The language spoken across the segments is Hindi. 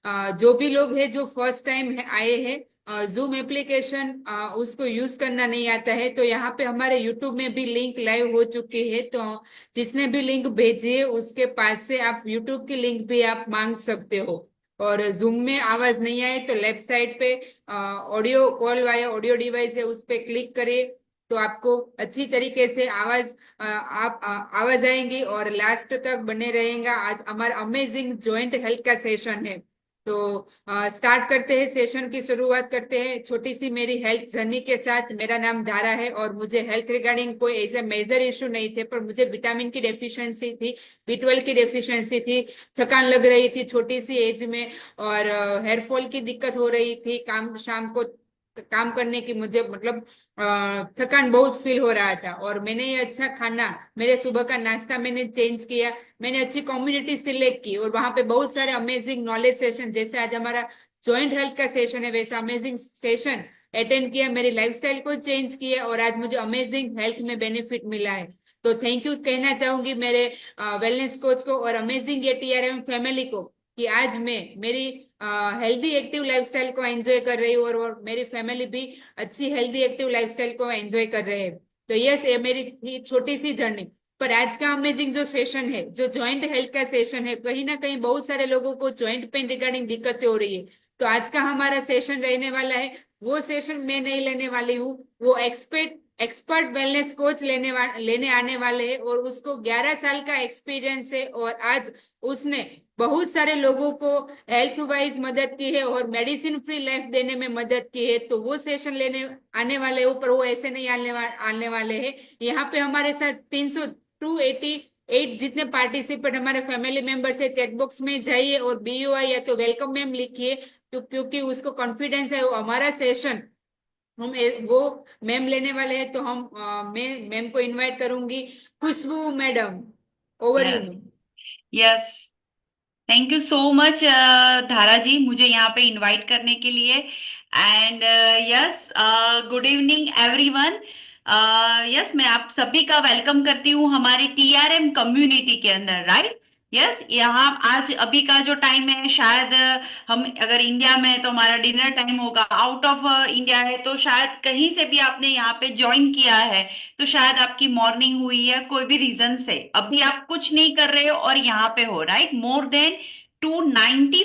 जो भी लोग हैं जो फर्स्ट टाइम आए हैं जूम एप्लीकेशन उसको यूज करना नहीं आता है, तो यहाँ पे हमारे यूट्यूब में भी लिंक लाइव हो चुकी है। तो जिसने भी लिंक भेजी है उसके पास से आप यूट्यूब की लिंक भी आप मांग सकते हो। और जूम में आवाज नहीं आए तो लेफ्ट साइड पे audio call via audio device है, उस पे क्लिक करिए तो आपको अच्छी तरीके से आवाज आएंगी और लास्ट तक बने रहेगा। आज हमारा अमेजिंग जॉइंट हेल्थ का सेशन है। तो स्टार्ट करते हैं, सेशन की शुरुआत करते हैं छोटी सी मेरी हेल्थ जर्नी के साथ। मेरा नाम धारा है और मुझे हेल्थ रिगार्डिंग कोई ऐसे मेजर इश्यू नहीं थे, पर मुझे विटामिन की डेफिशिएंसी थी, B12 की डेफिशिएंसी थी, थकान लग रही थी छोटी सी एज में, और हेयर फॉल की दिक्कत हो रही थी। काम शाम को काम करने की मुझे मतलब थकान बहुत फील हो रहा था। और मैंने ये अच्छा खाना, मेरे सुबह का नाश्ता मैंने चेंज किया, मैंने अच्छी कम्युनिटी सिलेक्ट की और वहां पे बहुत सारे अमेजिंग नॉलेज सेशन, जैसे आज हमारा जॉइंट हेल्थ का सेशन है वैसा अमेजिंग सेशन अटेंड किया, मेरी लाइफस्टाइल को चेंज किया और आज मुझे अमेजिंग हेल्थ में बेनिफिट मिला है। तो थैंक यू कहना चाहूंगी मेरे वेलनेस कोच को और अमेजिंग ये TRM फैमिली को कि आज मैं मेरी हेल्दी एक्टिव लाइफस्टाइल को एंजॉय कर रही हूँ और मेरी फैमिली भी अच्छी हेल्दी एक्टिव लाइफस्टाइल को एंजॉय कर रहे हैं। तो यस, ये मेरी थी छोटी सी जर्नी। पर आज का अमेजिंग जो सेशन है, जो जॉइंट हेल्थ का सेशन है, कहीं ना कहीं बहुत सारे लोगों को जॉइंट पेन रिगार्डिंग दिक्कतें हो रही है। तो आज का हमारा सेशन रहने वाला है, वो सेशन मैं नहीं लेने वाली हूँ, वो एक्सपर्ट वेलनेस कोच लेने आने वाले हैं और उसको 11 साल का एक्सपीरियंस है और आज उसने बहुत सारे लोगों को हेल्थ वाइज मदद की है और मेडिसिन फ्री लाइफ देने में मदद की है। तो वो सेशन लेने आने वाले हो, पर वो ऐसे नहीं आने वाले हैं। यहाँ पे हमारे साथ 288 जितने पार्टिसिपेंट हमारे फैमिली मेंबर्स है, चेक बॉक्स में जाइए और BUI या तो वेलकम मैम लिखिए, तो क्योंकि उसको कॉन्फिडेंस है वो हमारा सेशन वो मैम लेने वाले हैं। तो मैं मैम को इनवाइट करूंगी, Khushboo madam, over you yes. Ma'am. Yes. Thank you so much Dhara ji, मुझे यहाँ पे इनवाइट करने के लिए। And yes, good evening everyone. Yes, मैं आप सभी का वेलकम करती हूँ हमारे TRM कम्युनिटी के अंदर, राइट। यस, यहाँ आज अभी का जो टाइम है, शायद हम अगर इंडिया में है तो हमारा डिनर टाइम होगा, आउट ऑफ इंडिया है तो शायद कहीं से भी आपने यहाँ पे ज्वाइन किया है, तो शायद आपकी मॉर्निंग हुई है कोई भी रीजन से, अभी आप कुछ नहीं कर रहे हो और यहाँ पे हो, राइट। मोर देन 290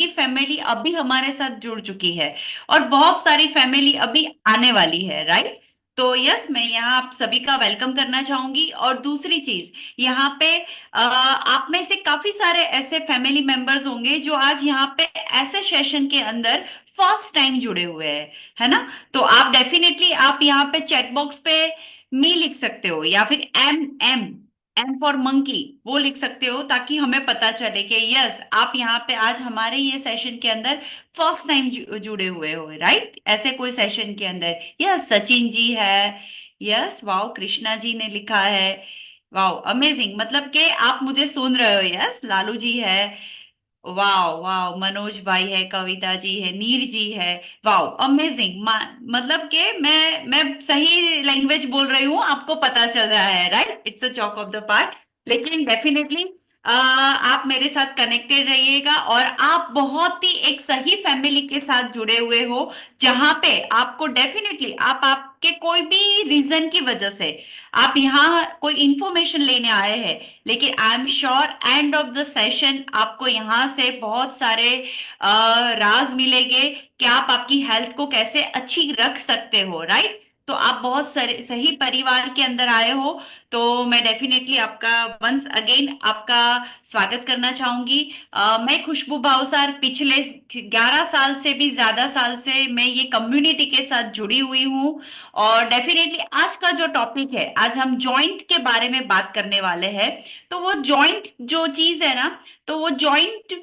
फैमिली अभी हमारे साथ जुड़ चुकी है और बहुत सारी फैमिली अभी आने वाली है, राइट। तो यस, मैं यहाँ आप सभी का वेलकम करना चाहूंगी। और दूसरी चीज, यहाँ पे आप में से काफी सारे ऐसे फैमिली मेंबर्स होंगे जो आज यहाँ पे ऐसे सेशन के अंदर फर्स्ट टाइम जुड़े हुए हैं, है ना। तो आप डेफिनेटली आप यहाँ पे चैट बॉक्स पे मी लिख सकते हो या फिर एम एम फॉर मंकी वो लिख सकते हो, ताकि हमें पता चले कि यस, आप यहाँ पे आज हमारे ये सेशन के अंदर फर्स्ट टाइम जुड़े हुए हो, राइट, ऐसे कोई सेशन के अंदर। यस, सचिन जी है। यस, वाओ, कृष्णा जी ने लिखा है। वाओ, अमेजिंग, मतलब कि आप मुझे सुन रहे हो। यस, लालू जी है। वाओ वाओ, मनोज भाई है, कविता जी है, नीर जी है। वाओ, अमेजिंग, मतलब कि मैं सही लैंग्वेज बोल रही हूँ, आपको पता चल रहा है, right. It's a joke of the part. लेकिन डेफिनेटली आप मेरे साथ कनेक्टेड रहिएगा और आप बहुत ही एक सही फैमिली के साथ जुड़े हुए हो, जहां पे आपको डेफिनेटली आप आपके कोई भी रीजन की वजह से आप यहाँ कोई इंफॉर्मेशन लेने आए हैं, लेकिन I am sure end of the session आपको यहाँ से बहुत सारे राज मिलेंगे कि आप आपकी हेल्थ को कैसे अच्छी रख सकते हो, राइट। तो आप बहुत सही परिवार के अंदर आए हो। तो मैं डेफिनेटली आपका वंस अगेन आपका स्वागत करना चाहूंगी। मैं खुशबू भावसार पिछले 11 साल से भी ज्यादा साल से मैं ये कम्युनिटी के साथ जुड़ी हुई हूँ। और डेफिनेटली आज का जो टॉपिक है, आज हम जॉइंट के बारे में बात करने वाले हैं। तो वो जॉइंट जो चीज है ना, तो वो जॉइंट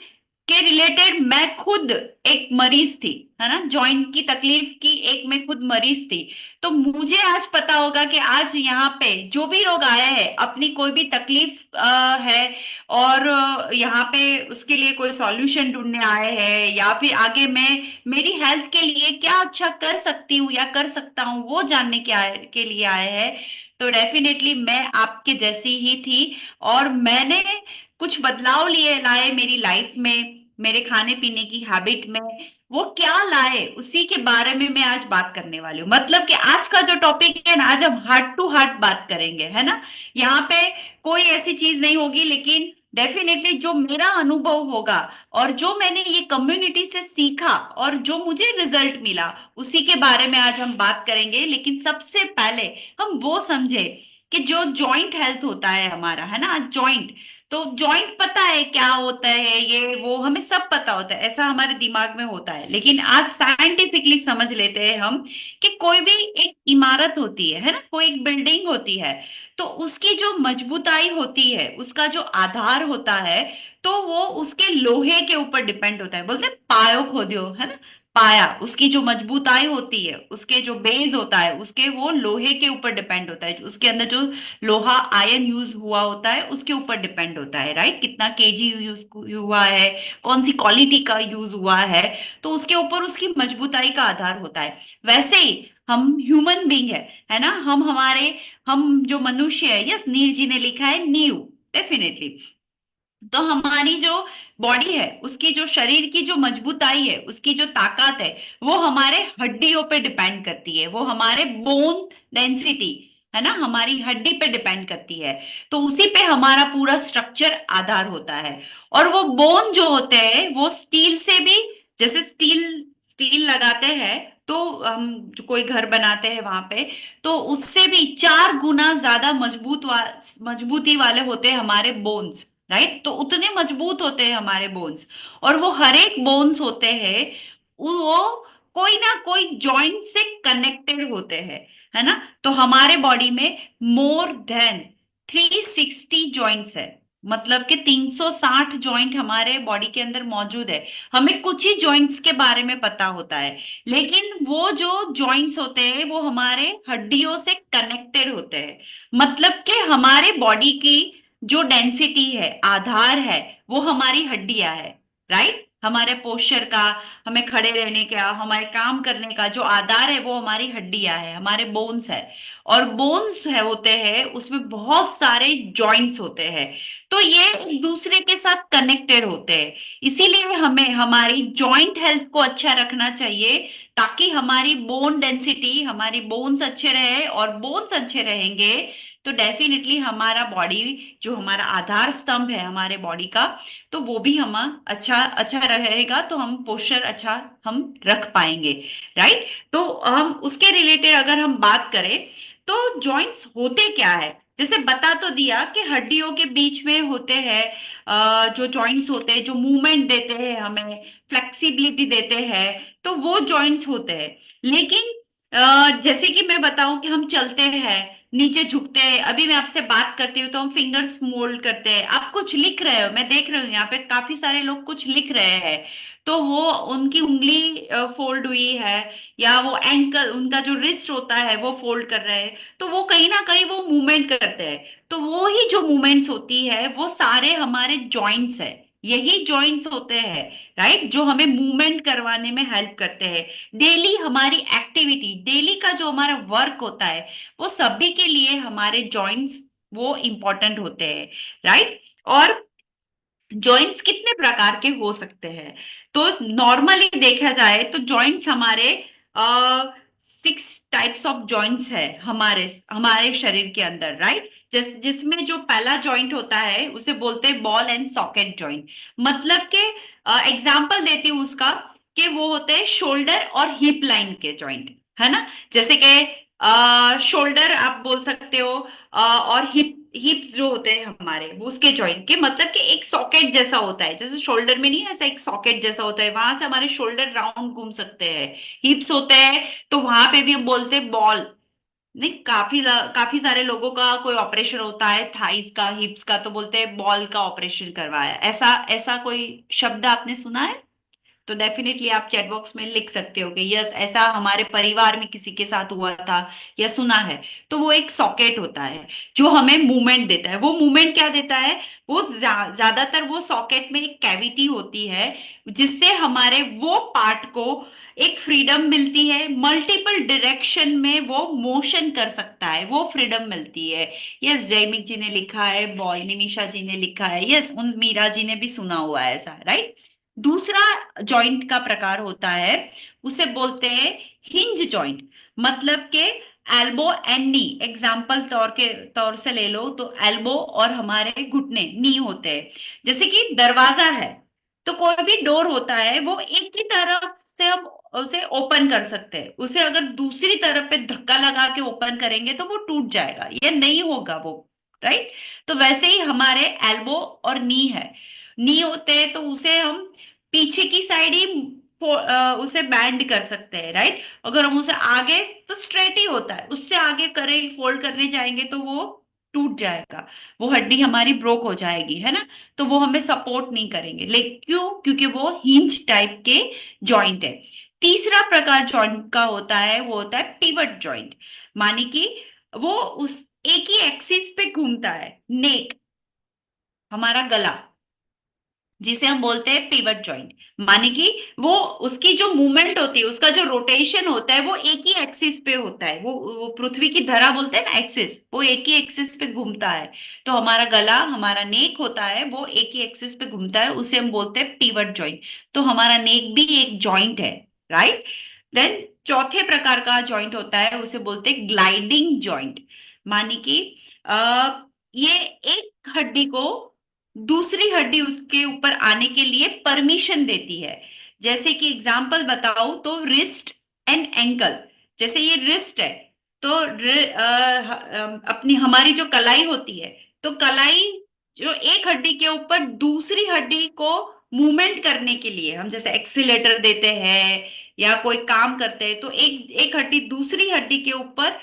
के रिलेटेड मैं खुद एक मरीज थी, है ना, जॉइंट की तकलीफ की एक मैं खुद मरीज थी। तो मुझे आज पता होगा कि आज यहाँ पे जो भी लोग आए हैं अपनी कोई भी तकलीफ है और यहाँ पे उसके लिए कोई सॉल्यूशन ढूंढने आए हैं या फिर आगे मैं मेरी हेल्थ के लिए क्या अच्छा कर सकती हूँ या कर सकता हूँ वो जानने के लिए आए हैं। तो डेफिनेटली मैं आपके जैसी ही थी और मैंने कुछ बदलाव लिए लाए मेरी लाइफ में, मेरे खाने पीने की हैबिट में वो क्या लाए, उसी के बारे में मैं आज बात करने वाली हूँ। मतलब कि आज का जो टॉपिक है ना, आज हम हार्ट टू हार्ट बात करेंगे, है ना। यहाँ पे कोई ऐसी चीज नहीं होगी, लेकिन डेफिनेटली जो मेरा अनुभव होगा और जो मैंने ये कम्युनिटी से सीखा और जो मुझे रिजल्ट मिला, उसी के बारे में आज हम बात करेंगे। लेकिन सबसे पहले हम वो समझे कि जो जॉइंट हेल्थ होता है हमारा, है ना, जॉइंट, तो जॉइंट पता है क्या होता है, ये वो हमें सब पता होता है, ऐसा हमारे दिमाग में होता है। लेकिन आज साइंटिफिकली समझ लेते हैं हम कि कोई भी एक इमारत होती है ना, कोई एक बिल्डिंग होती है, तो उसकी जो मजबूताई होती है, उसका जो आधार होता है, तो वो उसके लोहे के ऊपर डिपेंड होता है। बोलते हैं पायो खोदियो, है ना, पाया, उसकी जो मजबूताई होती है, उसके जो बेस होता है, उसके वो लोहे के ऊपर डिपेंड होता है। उसके अंदर जो लोहा आयन यूज हुआ होता है उसके ऊपर डिपेंड होता है, राइट, कितना केजी यूज हुआ है, कौन सी क्वालिटी का यूज हुआ है, तो उसके ऊपर उसकी मजबूताई का आधार होता है। वैसे ही हम ह्यूमन बींग है ना, हम जो मनुष्य है, यस, नीर जी ने लिखा है नींव, डेफिनेटली। तो हमारी जो बॉडी है, उसकी जो शरीर की जो मजबूताई है, उसकी जो ताकत है, वो हमारे हड्डियों पे डिपेंड करती है, वो हमारे बोन डेंसिटी, है ना, हमारी हड्डी पे डिपेंड करती है। तो उसी पे हमारा पूरा स्ट्रक्चर आधार होता है। और वो बोन जो होते हैं वो स्टील से भी, जैसे स्टील स्टील लगाते हैं, तो हम जो कोई घर बनाते हैं वहां पे, तो उससे भी 4 गुना ज्यादा मजबूती वाले होते हैं हमारे बोन्स, राइट। तो उतने मजबूत होते हैं हमारे बोन्स। और वो हर एक बोन्स होते हैं, वो कोई ना कोई जॉइंट से कनेक्टेड होते हैं, है ना। तो हमारे बॉडी में मोर देन 360 जॉइंट्स है। मतलब कि 360 जॉइंट हमारे बॉडी के अंदर मौजूद है। हमें कुछ ही जॉइंट्स के बारे में पता होता है, लेकिन वो जो जॉइंट्स होते हैं वो हमारे हड्डियों से कनेक्टेड होते हैं। मतलब कि हमारे बॉडी की जो डेंसिटी है, आधार है, वो हमारी हड्डियां है, राइट। हमारे पोस्चर का, हमें खड़े रहने का, हमारे काम करने का जो आधार है वो हमारी हड्डियां है, हमारे बोन्स है। और बोन्स है होते हैं, उसमें बहुत सारे जॉइंट्स होते हैं, तो ये एक दूसरे के साथ कनेक्टेड होते हैं। इसीलिए हमें हमारी जॉइंट हेल्थ को अच्छा रखना चाहिए, ताकि हमारी बोन डेंसिटी, हमारी बोन्स अच्छे रहे, और बोन्स अच्छे रहेंगे तो डेफिनेटली हमारा बॉडी, जो हमारा आधार स्तंभ है हमारे बॉडी का, तो वो भी हम अच्छा अच्छा रहेगा, तो हम पोस्चर अच्छा हम रख पाएंगे, राइट। तो हम उसके रिलेटेड अगर हम बात करें, तो जॉइंट्स होते क्या है, जैसे बता तो दिया कि हड्डियों के बीच में होते हैं जो जॉइंट्स होते हैं, जो मूवमेंट देते हैं, हमें फ्लेक्सिबिलिटी देते हैं, तो वो जॉइंट्स होते हैं। लेकिन जैसे कि मैं बताऊं कि हम चलते हैं, नीचे झुकते हैं, अभी मैं आपसे बात करती हूँ तो हम फिंगर्स मोल्ड करते हैं, आप कुछ लिख रहे हो, मैं देख रही हूँ यहाँ पे काफी सारे लोग कुछ लिख रहे हैं, तो वो उनकी उंगली फोल्ड हुई है, या वो एंकल, उनका जो रिस्ट होता है वो फोल्ड कर रहे हैं, तो वो कहीं ना कहीं वो मूवमेंट करते हैं। तो वो ही जो मूवमेंट्स होती है वो सारे हमारे जॉइंट्स है, यही जॉइंट्स होते हैं, राइट, जो हमें मूवमेंट करवाने में हेल्प करते हैं। डेली हमारी एक्टिविटी, डेली का जो हमारा वर्क होता है, वो सभी के लिए हमारे जॉइंट्स वो इंपॉर्टेंट होते हैं, राइट। और जॉइंट्स कितने प्रकार के हो सकते हैं, तो नॉर्मली देखा जाए तो जॉइंट्स हमारे 6 टाइप्स ऑफ जॉइंट्स है हमारे हमारे शरीर के अंदर, राइट। जिसमें जो पहला जॉइंट होता है उसे बोलते हैं बॉल एंड सॉकेट जॉइंट। मतलब के एग्जाम्पल देती हूँ उसका, कि वो होते हैं शोल्डर और हिप लाइन के जॉइंट, है ना। जैसे कि शोल्डर आप बोल सकते हो, और हिप्स जो होते हैं हमारे, वो उसके जॉइंट के, मतलब कि एक सॉकेट जैसा होता है, जैसे शोल्डर में नहीं है, ऐसा एक सॉकेट जैसा होता है, वहां से हमारे शोल्डर राउंड घूम सकते हैं। हिप्स होते हैं तो वहां पे भी हम बोलते हैं बॉल। नहीं, काफी सारे लोगों का कोई ऑपरेशन होता है थाइस का, हिप्स का, तो बोलते हैं बॉल का ऑपरेशन करवाया, ऐसा ऐसा कोई शब्द आपने सुना है? तो डेफिनेटली आप चैट बॉक्स में लिख सकते हो कि यस, ऐसा हमारे परिवार में किसी के साथ हुआ था या सुना है। तो वो एक सॉकेट होता है जो हमें मूवमेंट देता है। वो मूवमेंट क्या देता है, वो ज्यादातर वो सॉकेट में एक कैविटी होती है, जिससे हमारे वो पार्ट को एक फ्रीडम मिलती है, मल्टीपल डायरेक्शन में वो मोशन कर सकता है, वो फ्रीडम मिलती है। यस, जयमिक जी ने लिखा है, बॉल निमिषा जी ने लिखा है, यस, उन मीरा जी ने भी सुना हुआ है ऐसा, राइट। दूसरा जॉइंट का प्रकार होता है, उसे बोलते हैं हिंज जॉइंट। मतलब के एल्बो एंड नी, एग्जाम्पल तौर से ले लो तो एल्बो और हमारे घुटने नी होते हैं। जैसे कि दरवाजा है, तो कोई भी डोर होता है वो एक ही तरफ से हम उसे ओपन कर सकते हैं, उसे अगर दूसरी तरफ पे धक्का लगा के ओपन करेंगे तो वो टूट जाएगा, ये नहीं होगा वो, राइट। तो वैसे ही हमारे एल्बो और नी है, नी होते हैं तो उसे हम पीछे की साइड ही उसे बैंड कर सकते हैं, राइट। अगर हम उसे आगे, तो स्ट्रेट ही होता है, उससे आगे करें फोल्ड करने जाएंगे तो वो टूट जाएगा, वो हड्डी हमारी ब्रोक हो जाएगी, है ना। तो वो हमें सपोर्ट नहीं करेंगे, लेकिन क्यों? क्योंकि वो हिंज टाइप के जॉइंट है। तीसरा प्रकार जॉइंट का होता है वो होता है पिवट जॉइंट। माने कि वो उस एक ही एक्सिस पे घूमता है, नेक, हमारा गला, जिसे हम बोलते हैं पिवट जॉइंट। माने कि वो उसकी जो मूवमेंट होती है, उसका जो रोटेशन होता है वो एक ही एक्सिस पे होता है, वो पृथ्वी की धरा बोलते हैं ना, एक्सिस, वो एक ही एक्सिस पे घूमता है। तो हमारा गला, हमारा नेक होता है वो एक ही एक्सिस पे घूमता है, उसे हम बोलते हैं पिवट जॉइंट। तो हमारा नेक भी एक जॉइंट है, राइट। देन चौथे प्रकार का जॉइंट होता है उसे बोलते हैं ग्लाइडिंग जॉइंट। माने कि ये एक हड्डी को दूसरी हड्डी उसके ऊपर आने के लिए परमिशन देती है। जैसे कि एग्जांपल बताऊं तो रिस्ट एंड एंकल। जैसे ये रिस्ट है, तो अपनी हमारी जो कलाई होती है, तो कलाई जो एक हड्डी के ऊपर दूसरी हड्डी को मूवमेंट करने के लिए, हम जैसे एक्सीलेटर देते हैं या कोई काम करते हैं, तो एक एक हड्डी दूसरी हड्डी के ऊपर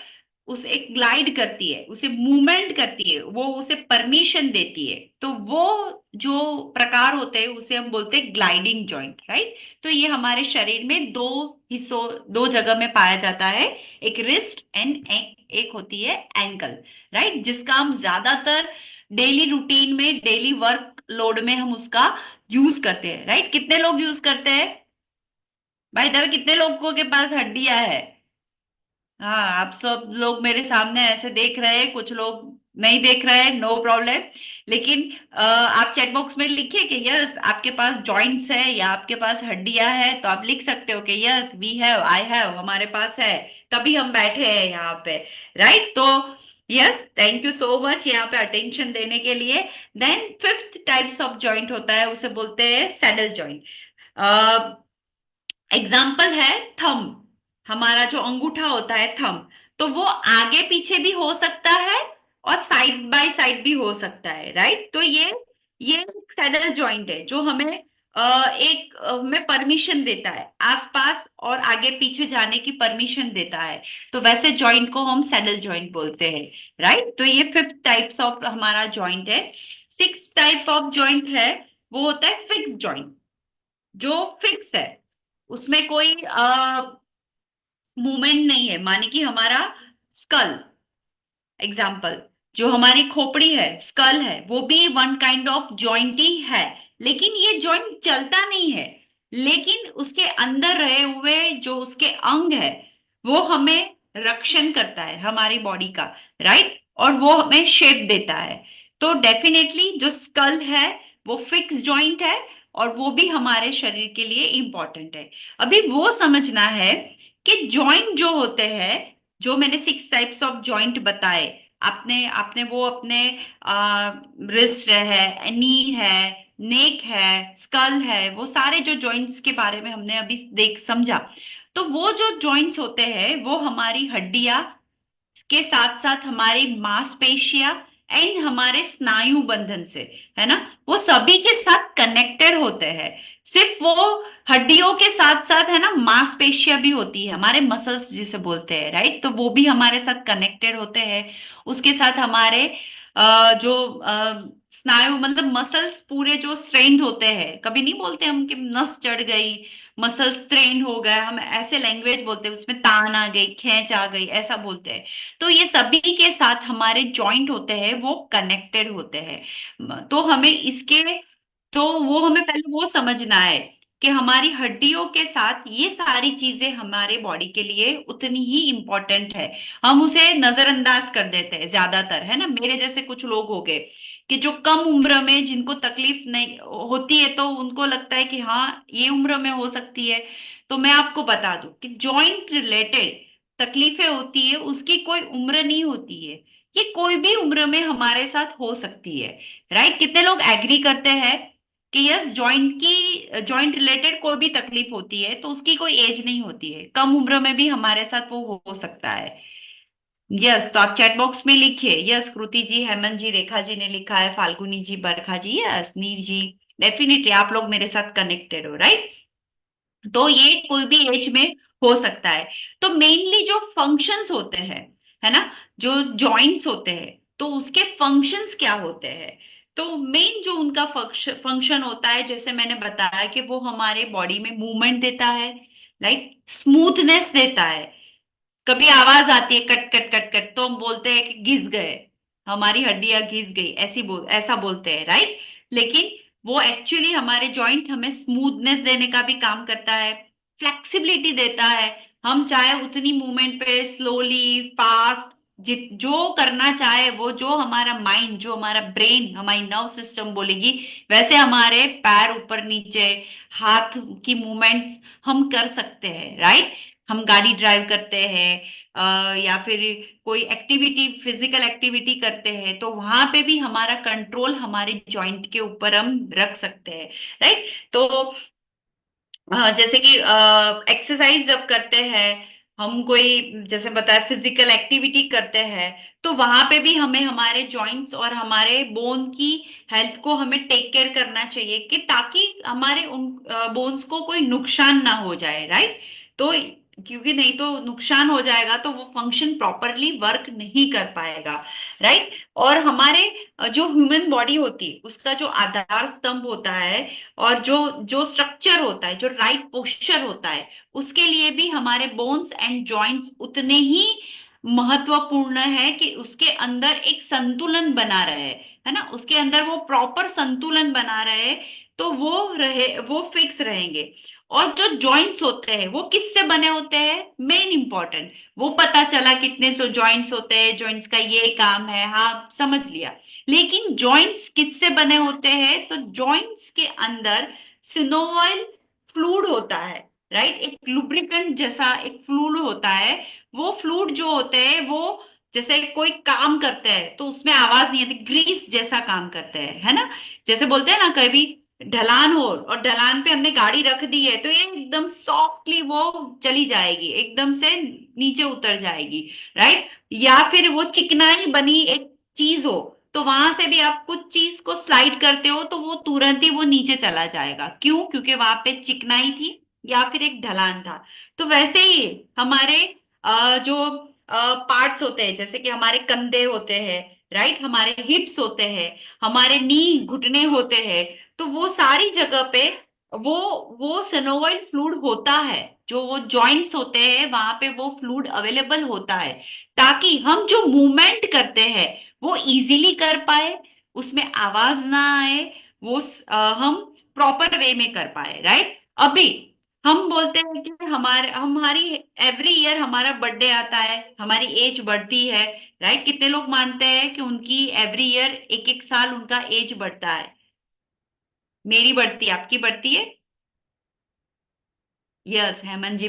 उसे एक ग्लाइड करती है, उसे मूवमेंट करती है, वो उसे परमिशन देती है। तो वो जो प्रकार होते हैं उसे हम बोलते हैं ग्लाइडिंग जॉइंट, राइट। तो ये हमारे शरीर में दो हिस्सों, दो जगह में पाया जाता है, एक रिस्ट एंड एक होती है एंकल, राइट, जिसका हम ज्यादातर डेली रूटीन में, डेली वर्क लोड में हम उसका यूज करते हैं, राइट। कितने लोग यूज करते हैं भाई दवे, कितने लोगों के पास हड्डियां है? हाँ, आप सब लोग मेरे सामने ऐसे देख रहे हैं, कुछ लोग नहीं देख रहे हैं, नो प्रॉब्लम। लेकिन आप चैट बॉक्स में लिखिए कि यस आपके पास जॉइंट्स है या आपके पास हड्डियां है, तो आप लिख सकते हो कि yes we have, I have, हमारे पास है, तभी हम बैठे हैं यहाँ पे, राइट। तो yes, thank you so much यहाँ पे अटेंशन देने के लिए। Then fifth types of joint होता है उसे बोलते हैं सैडल जॉइंट। एग्जाम्पल है थंब, हमारा जो अंगूठा होता है थंब, तो वो आगे पीछे भी हो सकता है और साइड बाय साइड भी हो सकता है, राइट। तो ये सैडल जॉइंट है जो हमें एक में परमिशन देता है, आसपास और आगे पीछे जाने की परमिशन देता है। तो वैसे जॉइंट को हम सैडल जॉइंट बोलते हैं, राइट। तो ये फिफ्थ टाइप्स ऑफ हमारा जॉइंट है। सिक्स टाइप ऑफ जॉइंट है वो होता है फिक्स जॉइंट, जो फिक्स है, उसमें कोई मूवमेंट नहीं है। माने कि हमारा स्कल, एग्जाम्पल, जो हमारी खोपड़ी है, स्कल है, वो भी वन काइंड ऑफ जॉइंट ही है, लेकिन ये जॉइंट चलता नहीं है, लेकिन उसके अंदर रहे हुए जो उसके अंग है वो हमें रक्षण करता है हमारी बॉडी का, राइट, और वो हमें शेप देता है। तो डेफिनेटली जो स्कल है वो फिक्स जॉइंट है, और वो भी हमारे शरीर के लिए इंपॉर्टेंट है। अभी वो समझना है कि जॉइंट जो होते हैं, जो मैंने सिक्स टाइप्स ऑफ जॉइंट बताए, आपने आपने वो अपने रिस्ट है, नी है, नेक है, स्कल है, वो सारे जो जॉइंट्स के बारे में हमने अभी देख समझा। तो वो जो जॉइंट्स होते हैं वो हमारी हड्डियां के साथ साथ हमारी मांसपेशियां एंड हमारे स्नायु बंधन से, है ना, वो सभी के साथ कनेक्टेड होते हैं। सिर्फ वो हड्डियों के साथ साथ, है ना, मांसपेशियां भी होती है, हमारे मसल्स जिसे बोलते हैं, राइट, तो वो भी हमारे साथ कनेक्टेड होते हैं। उसके साथ हमारे जो स्नायु मतलब मसल्स पूरे जो स्ट्रेन्ड होते हैं, कभी नहीं बोलते हम कि नस चढ़ गई, मसल स्ट्रेन हो गया, हम ऐसे लैंग्वेज बोलते हैं, उसमें तान आ गई, खींच आ गई, ऐसा बोलते हैं। तो ये सभी के साथ हमारे जॉइंट होते हैं वो कनेक्टेड होते हैं। तो हमें इसके, तो वो हमें पहले वो समझना है कि हमारी हड्डियों के साथ ये सारी चीजें हमारे बॉडी के लिए उतनी ही इंपॉर्टेंट है। हम उसे नजरअंदाज कर देते हैं ज्यादातर, है ना, मेरे जैसे कुछ लोग हो गए कि जो कम उम्र में जिनको तकलीफ नहीं होती है तो उनको लगता है कि हाँ ये उम्र में हो सकती है। तो मैं आपको बता दूं कि जॉइंट रिलेटेड तकलीफें होती है उसकी कोई उम्र नहीं होती है। ये कोई भी उम्र में हमारे साथ हो सकती है। राइट? कितने लोग एग्री करते हैं कि यस, जॉइंट रिलेटेड कोई भी तकलीफ होती है तो उसकी कोई एज नहीं होती है, कम उम्र में भी हमारे साथ वो हो सकता है। यस, तो आप चैट बॉक्स में लिखिए। यस, कृति जी, हेमंत जी, रेखा जी ने लिखा है, फाल्गुनी जी, बरखा जी, यस, नीर जी। डेफिनेटली आप लोग मेरे साथ कनेक्टेड हो, राइट? तो ये कोई भी एज में हो सकता है। तो मेनली जो फंक्शंस होते हैं, है ना, जो जॉइंट्स होते हैं, तो उसके फंक्शंस क्या होते हैं? तो मेन जो उनका फंक्शन होता है, जैसे मैंने बताया कि वो हमारे बॉडी में मूवमेंट देता है, लाइक स्मूथनेस देता है। कभी आवाज आती है कट कट कट कट तो हम बोलते हैं कि घिस गए, हमारी हड्डियां घिस गई, ऐसा बोलते हैं, राइट? लेकिन वो एक्चुअली हमारे जॉइंट हमें स्मूथनेस देने का भी काम करता है, फ्लेक्सिबिलिटी देता है। हम चाहे उतनी मूवमेंट पे स्लोली फास्ट जित जो करना चाहे, वो जो हमारा माइंड, जो हमारा ब्रेन, हमारी नर्व सिस्टम बोलेगी, वैसे हमारे पैर ऊपर नीचे, हाथ की मूवमेंट्स हम कर सकते हैं, राइट? हम गाड़ी ड्राइव करते हैं, या फिर कोई एक्टिविटी, फिजिकल एक्टिविटी करते हैं, तो वहां पे भी हमारा कंट्रोल हमारे जॉइंट के ऊपर हम रख सकते हैं, राइट? तो जैसे कि एक्सरसाइज जब करते हैं, हम कोई जैसे बताया फिजिकल एक्टिविटी करते हैं, तो वहां पे भी हमें हमारे जॉइंट्स और हमारे बोन की हेल्थ को हमें टेक केयर करना चाहिए, कि ताकि हमारे उन बोन्स को कोई नुकसान ना हो जाए, राइट? तो क्योंकि नहीं तो नुकसान हो जाएगा तो वो फंक्शन प्रॉपरली वर्क नहीं कर पाएगा, राइट? और हमारे जो ह्यूमन बॉडी होती है उसका जो आधार स्तंभ होता है, और जो जो स्ट्रक्चर होता है, जो राइट पोस्चर होता है, उसके लिए भी हमारे बोन्स एंड जॉइंट्स उतने ही महत्वपूर्ण है कि उसके अंदर एक संतुलन बना रहे, है ना, उसके अंदर वो प्रॉपर संतुलन बना रहे, तो वो फिक्स रहेंगे। और जो जॉइंट्स होते हैं वो किससे बने होते हैं, मेन इंपॉर्टेंट, वो पता चला कितने सौ जॉइंट्स होते हैं, जॉइंट्स का ये काम है, हाँ समझ लिया। लेकिन जॉइंट्स किससे बने होते हैं? तो जॉइंट्स के अंदर सिनोवाइल फ्लूइड होता है, राइट? एक लुब्रिकेंट जैसा एक फ्लूइड होता है। वो फ्लूइड जो होते हैं वो जैसे कोई काम करते हैं तो उसमें आवाज नहीं आती, ग्रीस जैसा काम करते हैं, है ना? जैसे बोलते हैं ना, कभी ढलान हो और ढलान पे हमने गाड़ी रख दी है तो ये एकदम सॉफ्टली वो चली जाएगी, एकदम से नीचे उतर जाएगी, राइट? या फिर वो चिकनाई बनी एक चीज हो, तो वहां से भी आप कुछ चीज को स्लाइड करते हो तो वो तुरंत ही वो नीचे चला जाएगा। क्यों? क्योंकि वहां पे चिकनाई थी या फिर एक ढलान था। तो वैसे ही हमारे जो पार्ट्स होते हैं, जैसे कि हमारे कंधे होते हैं, राइट, हमारे हिप्स होते हैं, हमारे नी घुटने होते हैं, तो वो सारी जगह पे वो वो सिनोवाइल फ्लूइड होता है। जो वो जॉइंट्स होते हैं वहां पे वो फ्लूइड अवेलेबल होता है, ताकि हम जो मूवमेंट करते हैं वो इजीली कर पाए, उसमें आवाज ना आए, हम प्रॉपर वे में कर पाए, राइट? अभी हम बोलते हैं कि हमारी एवरी ईयर हमारा बर्थडे आता है, हमारी एज बढ़ती है, राइट? कितने लोग मानते हैं कि उनकी एवरी ईयर एक एक साल उनका एज बढ़ता है? मेरी बढ़ती है, आपकी बढ़ती है? यस, हेमंत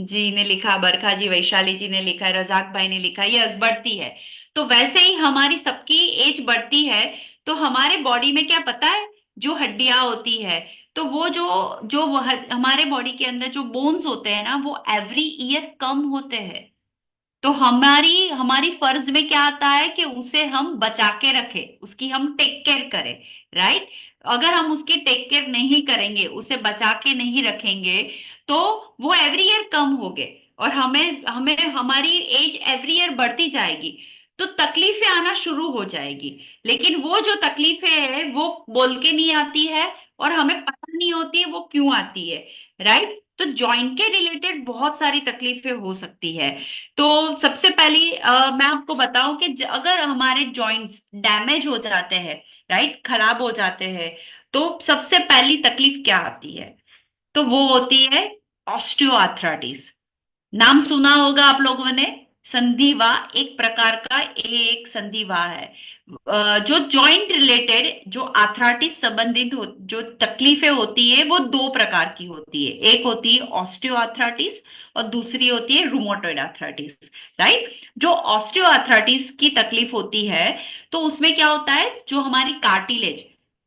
जी ने लिखा, बरखा जी, वैशाली जी ने लिखा, रजाक भाई ने लिखा, यस बढ़ती है। तो वैसे ही हमारी सबकी एज बढ़ती है। तो हमारे बॉडी में क्या पता है, जो हड्डियां होती है, तो वो हमारे बॉडी के अंदर जो बोन्स होते हैं ना, वो एवरी ईयर कम होते हैं। तो हमारी हमारी फर्ज में क्या आता है कि उसे हम बचा के रखें, उसकी हम टेक केयर करें, राइट? अगर हम उसकी टेक केयर नहीं करेंगे, उसे बचा के नहीं रखेंगे, तो वो एवरी ईयर कम हो गए और हमें हमें हमारी एज एवरी ईयर बढ़ती जाएगी, तो तकलीफें आना शुरू हो जाएगी। लेकिन वो जो तकलीफें है वो बोल के नहीं आती है, और हमें पता नहीं होती है वो क्यों आती है, राइट? तो जॉइंट के रिलेटेड बहुत सारी तकलीफें हो सकती है। तो सबसे पहली मैं आपको बताऊं कि अगर हमारे जॉइंट्स डैमेज हो जाते हैं, राइट, खराब हो जाते हैं, तो सबसे पहली तकलीफ क्या आती है? तो वो होती है ऑस्टियोआर्थराइटिस। नाम सुना होगा आप लोगों ने, संधिवा एक प्रकार का एक संधिवा है। जो जॉइंट रिलेटेड जो आर्थराइटिस संबंधित जो तकलीफें होती है वो दो प्रकार की होती है। एक होती है ऑस्टियो आर्थराइटिस और दूसरी होती है रूमेटॉइड आर्थराइटिस। राइट। जो ऑस्टियो आर्थराइटिस की तकलीफ होती है तो उसमें क्या होता है, जो हमारी कार्टिलेज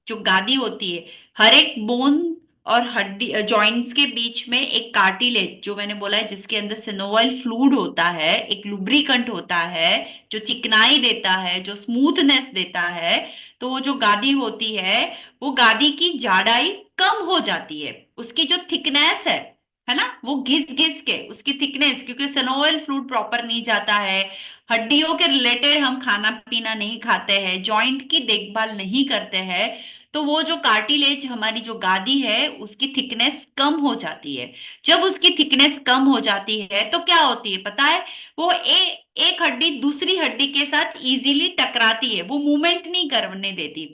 जो गादी होती है, हर एक बोन और हड्डी जॉइंट्स के बीच में एक कार्टिलेज जो मैंने बोला है जिसके अंदर सिनोवाइल फ्लूइड होता है, एक लुब्रिकेंट होता है जो चिकनाई देता है, जो स्मूथनेस देता है। तो वो जो गादी होती है वो गादी की जाड़ाई कम हो जाती है, उसकी जो थिकनेस है ना, वो घिस घिस के उसकी थिकनेस, क्योंकि सिनोवाइल फ्लूइड प्रॉपर नहीं जाता है, हड्डियों के रिलेटेड हम खाना पीना नहीं खाते हैं, जॉइंट की देखभाल नहीं करते हैं, तो वो जो कार्टिलेज हमारी जो गादी है उसकी थिकनेस कम हो जाती है। जब उसकी थिकनेस कम हो जाती है तो क्या होती है पता है, वो एक हड्डी दूसरी हड्डी के साथ इजीली टकराती है, वो मूवमेंट नहीं करने देती,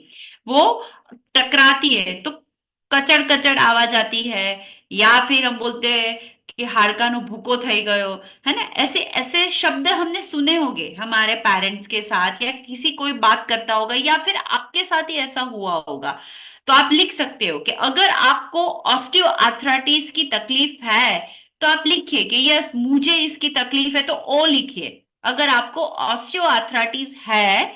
वो टकराती है तो कचड़ कचड़ आवाज आती है, या फिर हम बोलते हैं कि हाड़कानु भूको થઈ गयो, है ना। ऐसे ऐसे शब्द हमने सुने होंगे हमारे पेरेंट्स के साथ, या किसी कोई बात करता होगा, या फिर आपके साथ ही ऐसा हुआ होगा। तो आप लिख सकते हो कि अगर आपको ऑस्टियो आर्थराइटिस की तकलीफ है तो आप लिखिए कि यस मुझे इसकी तकलीफ है, तो ओ लिखिए। अगर आपको ऑस्टियो आर्थराइटिस है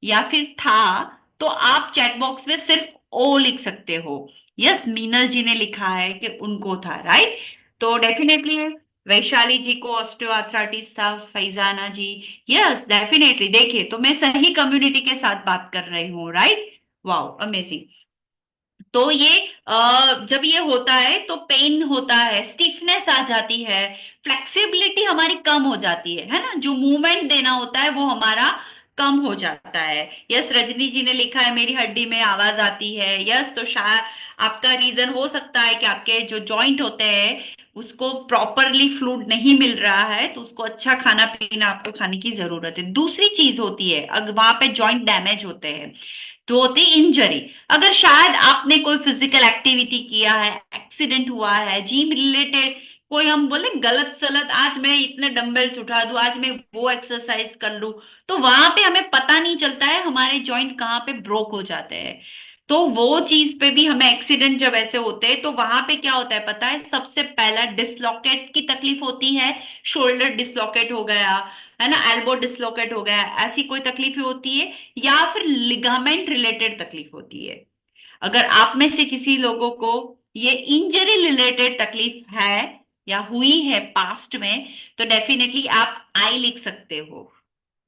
या फिर था तो आप चैट बॉक्स में सिर्फ ओ लिख सकते हो। यस, मीनल जी ने लिखा है कि उनको था, राइट। तो डेफिनेटली वैशाली जी को ऑस्टियोआर्थराइटिस था, फैजाना जी, यस डेफिनेटली। देखिए तो मैं सही कम्युनिटी के साथ बात कर रही हूँ, राइट। Wow amazing. तो ये जब ये होता है तो पेन होता है, स्टिफनेस आ जाती है, फ्लेक्सिबिलिटी हमारी कम हो जाती है ना, जो मूवमेंट देना होता है वो हमारा कम हो जाता है। यस, रजनी जी ने लिखा है मेरी हड्डी में आवाज आती है। यस, तो शायद आपका रीजन हो सकता है कि आपके जो जॉइंट होते हैं उसको प्रॉपरली फ्लूइड नहीं मिल रहा है, तो उसको अच्छा खाना पीना आपको खाने की जरूरत है। दूसरी चीज होती है अगर वहां पे जॉइंट डैमेज होते हैं तो होती इंजरी। अगर शायद आपने कोई फिजिकल एक्टिविटी किया है, एक्सीडेंट हुआ है, जिम रिलेटेड कोई हम बोले गलत सलत, आज मैं इतने डंबल्स उठा दूं, आज मैं वो एक्सरसाइज कर लूं, तो वहां पे हमें पता नहीं चलता है हमारे जॉइंट कहाँ पे ब्रोक हो जाते हैं। तो वो चीज पे भी हमें एक्सीडेंट जब ऐसे होते हैं तो वहां पे क्या होता है पता है, सबसे पहला डिसलोकेट की तकलीफ होती है, शोल्डर डिसलोकेट हो गया, है ना, एल्बो डिसलोकेट हो गया, ऐसी कोई तकलीफ होती है, या फिर लिगामेंट रिलेटेड तकलीफ होती है। अगर आप में से किसी लोगों को ये इंजरी रिलेटेड तकलीफ है या हुई है पास्ट में, तो डेफिनेटली आप आई लिख सकते हो,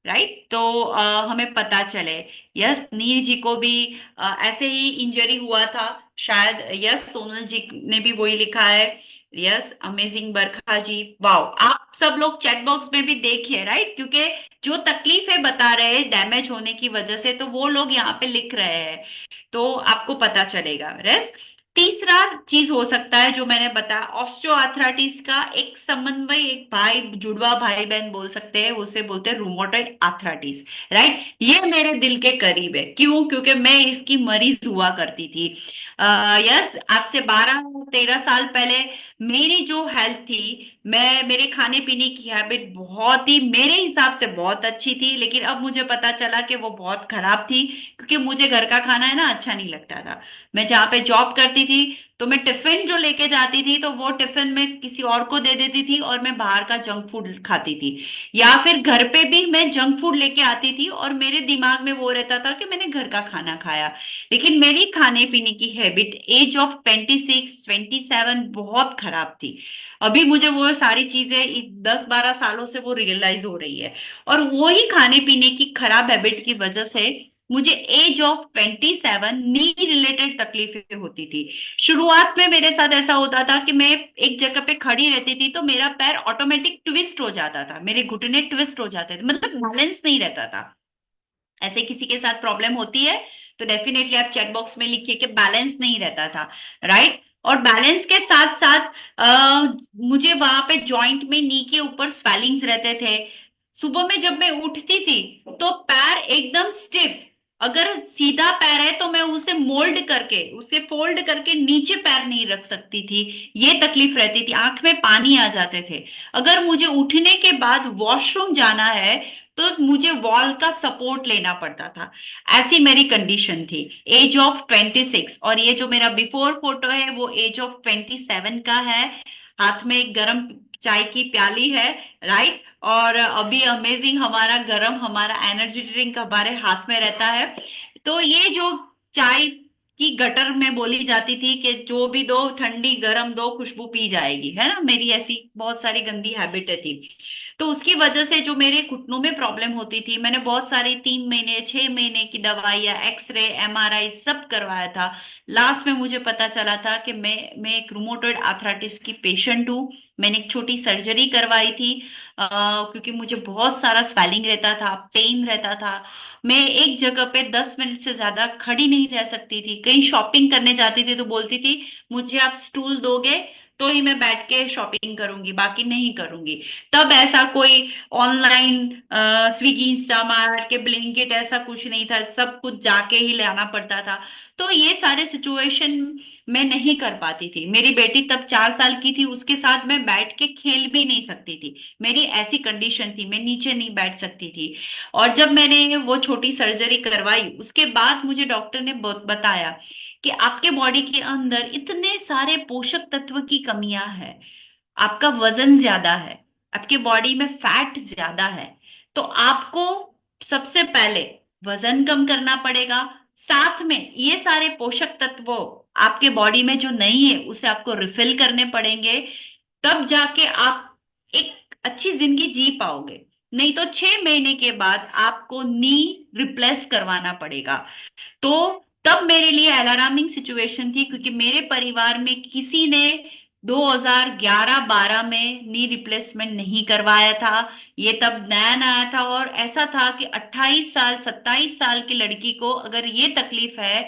राइट। तो हमें पता चले। यस, नीर जी को भी ऐसे ही इंजरी हुआ था शायद। यस, सोनल जी ने भी वही लिखा है। यस, अमेजिंग बरखा जी, वाओ। आप सब लोग चैट बॉक्स में भी देखिए, राइट, क्योंकि जो तकलीफें बता रहे हैं डैमेज होने की वजह से, तो वो लोग यहाँ पे लिख रहे हैं, तो आपको पता चलेगा। रेस तीसरा चीज हो सकता है जो मैंने बताया, ऑस्टियोआर्थराइटिस का एक समन्वय, एक भाई जुड़वा भाई बहन बोल सकते हैं, उसे बोलते हैं रूमेटॉइड आर्थराइटिस, राइट। ये मेरे दिल के करीब है, क्यों? क्योंकि मैं इसकी मरीज हुआ करती थी। यस, आज से 12-13 साल पहले मेरी जो हेल्थ थी, मैं मेरे खाने पीने की हैबिट बहुत ही मेरे हिसाब से बहुत अच्छी थी, लेकिन अब मुझे पता चला कि वो बहुत खराब थी, क्योंकि मुझे घर का खाना है ना अच्छा नहीं लगता था। मैं जहाँ पे जॉब करती थी तो मैं टिफिन जो लेके जाती थी तो वो टिफिन में किसी और को दे देती थी और मैं बाहर का जंक फूड खाती थी, या फिर घर पे भी मैं जंक फूड लेके आती थी और मेरे दिमाग में वो रहता था कि मैंने घर का खाना खाया। लेकिन मेरी खाने पीने की हैबिट एज ऑफ 26-27 बहुत खराब थी। अभी मुझे वो सारी चीजें 10-12 सालों से वो रियलाइज हो रही है, और वही खाने पीने की खराब हैबिट की वजह से मुझे एज ऑफ 27 नी रिलेटेड तकलीफें होती थी। शुरुआत में मेरे साथ ऐसा होता था कि मैं एक जगह पे खड़ी रहती थी तो मेरा पैर ऑटोमेटिक ट्विस्ट हो जाता था, मेरे घुटने ट्विस्ट हो जाते थे, मतलब बैलेंस नहीं रहता था। ऐसे किसी के साथ प्रॉब्लम होती है तो डेफिनेटली आप चैट बॉक्स में लिखिए कि बैलेंस नहीं रहता था, राइट। और बैलेंस के साथ साथ मुझे वहां पे जॉइंट में नी के ऊपर स्वेलिंग्स रहते थे। सुबह में जब मैं उठती थी तो पैर एकदम स्टिफ, अगर सीधा पैर है तो मैं उसे मोल्ड करके, उसे फोल्ड करके नीचे पैर नहीं रख सकती थी। ये तकलीफ रहती थी, आंख में पानी आ जाते थे। अगर मुझे उठने के बाद वॉशरूम जाना है तो मुझे वॉल का सपोर्ट लेना पड़ता था। ऐसी मेरी कंडीशन थी। एज ऑफ 26, और ये जो मेरा बिफोर फोटो है वो एज ऑफ 27 का है। हाथ में एक गरम चाय की प्याली है, राइट। और अभी अमेजिंग हमारा गरम, हमारा एनर्जी ड्रिंक हमारे हाथ में रहता है। तो ये जो चाय की गटर में बोली जाती थी कि जो भी दो, ठंडी गरम दो, खुशबू पी जाएगी, है ना, मेरी ऐसी बहुत सारी गंदी हैबिटें थी। तो उसकी वजह से जो मेरे घुटनों में प्रॉब्लम होती थी, मैंने बहुत सारी 3 महीने 6 महीने की दवाइयाँ, एक्सरे, एमआरआई सब करवाया था। लास्ट में मुझे पता चला था कि मैं एक रूमेटॉइड आर्थराइटिस की पेशेंट हूँ। मैंने एक छोटी सर्जरी करवाई थी, क्योंकि मुझे बहुत सारा स्वेलिंग रहता था, पेन रहता था। मैं एक जगह पे 10 मिनट से ज्यादा खड़ी नहीं रह सकती थी। कहीं शॉपिंग करने जाती थी तो बोलती थी मुझे आप स्टूल दोगे तो ही मैं बैठ के शॉपिंग करूंगी, बाकी नहीं करूंगी। तब ऐसा कोई ऑनलाइन स्विगी, इंस्टामार्ट के ब्लिंकिट ऐसा कुछ नहीं था, सब कुछ जाके ही लाना पड़ता था। तो ये सारे सिचुएशन मैं नहीं कर पाती थी। मेरी बेटी तब 4 साल की थी, उसके साथ मैं बैठ के खेल भी नहीं सकती थी। मेरी ऐसी कंडीशन थी, मैं नीचे नहीं बैठ सकती थी। और जब मैंने वो छोटी सर्जरी करवाई उसके बाद मुझे डॉक्टर ने बताया कि आपके बॉडी के अंदर इतने सारे पोषक तत्व की कमियां है, आपका वजन ज्यादा है, आपके बॉडी में फैट ज्यादा है। तो आपको सबसे पहले वजन कम करना पड़ेगा, साथ में ये सारे पोषक तत्व आपके बॉडी में जो नहीं है उसे आपको रिफिल करने पड़ेंगे। तब जाके आप एक अच्छी जिंदगी जी पाओगे। नहीं तो 6 महीने के बाद आपको नी रिप्लेस करवाना पड़ेगा। तो तब मेरे लिए अलार्मिंग सिचुएशन थी, क्योंकि मेरे परिवार में किसी ने 2011-12 में नी रिप्लेसमेंट नहीं करवाया था। ये तब नया नया था, और ऐसा था कि 28 साल 27 साल की लड़की को अगर ये तकलीफ है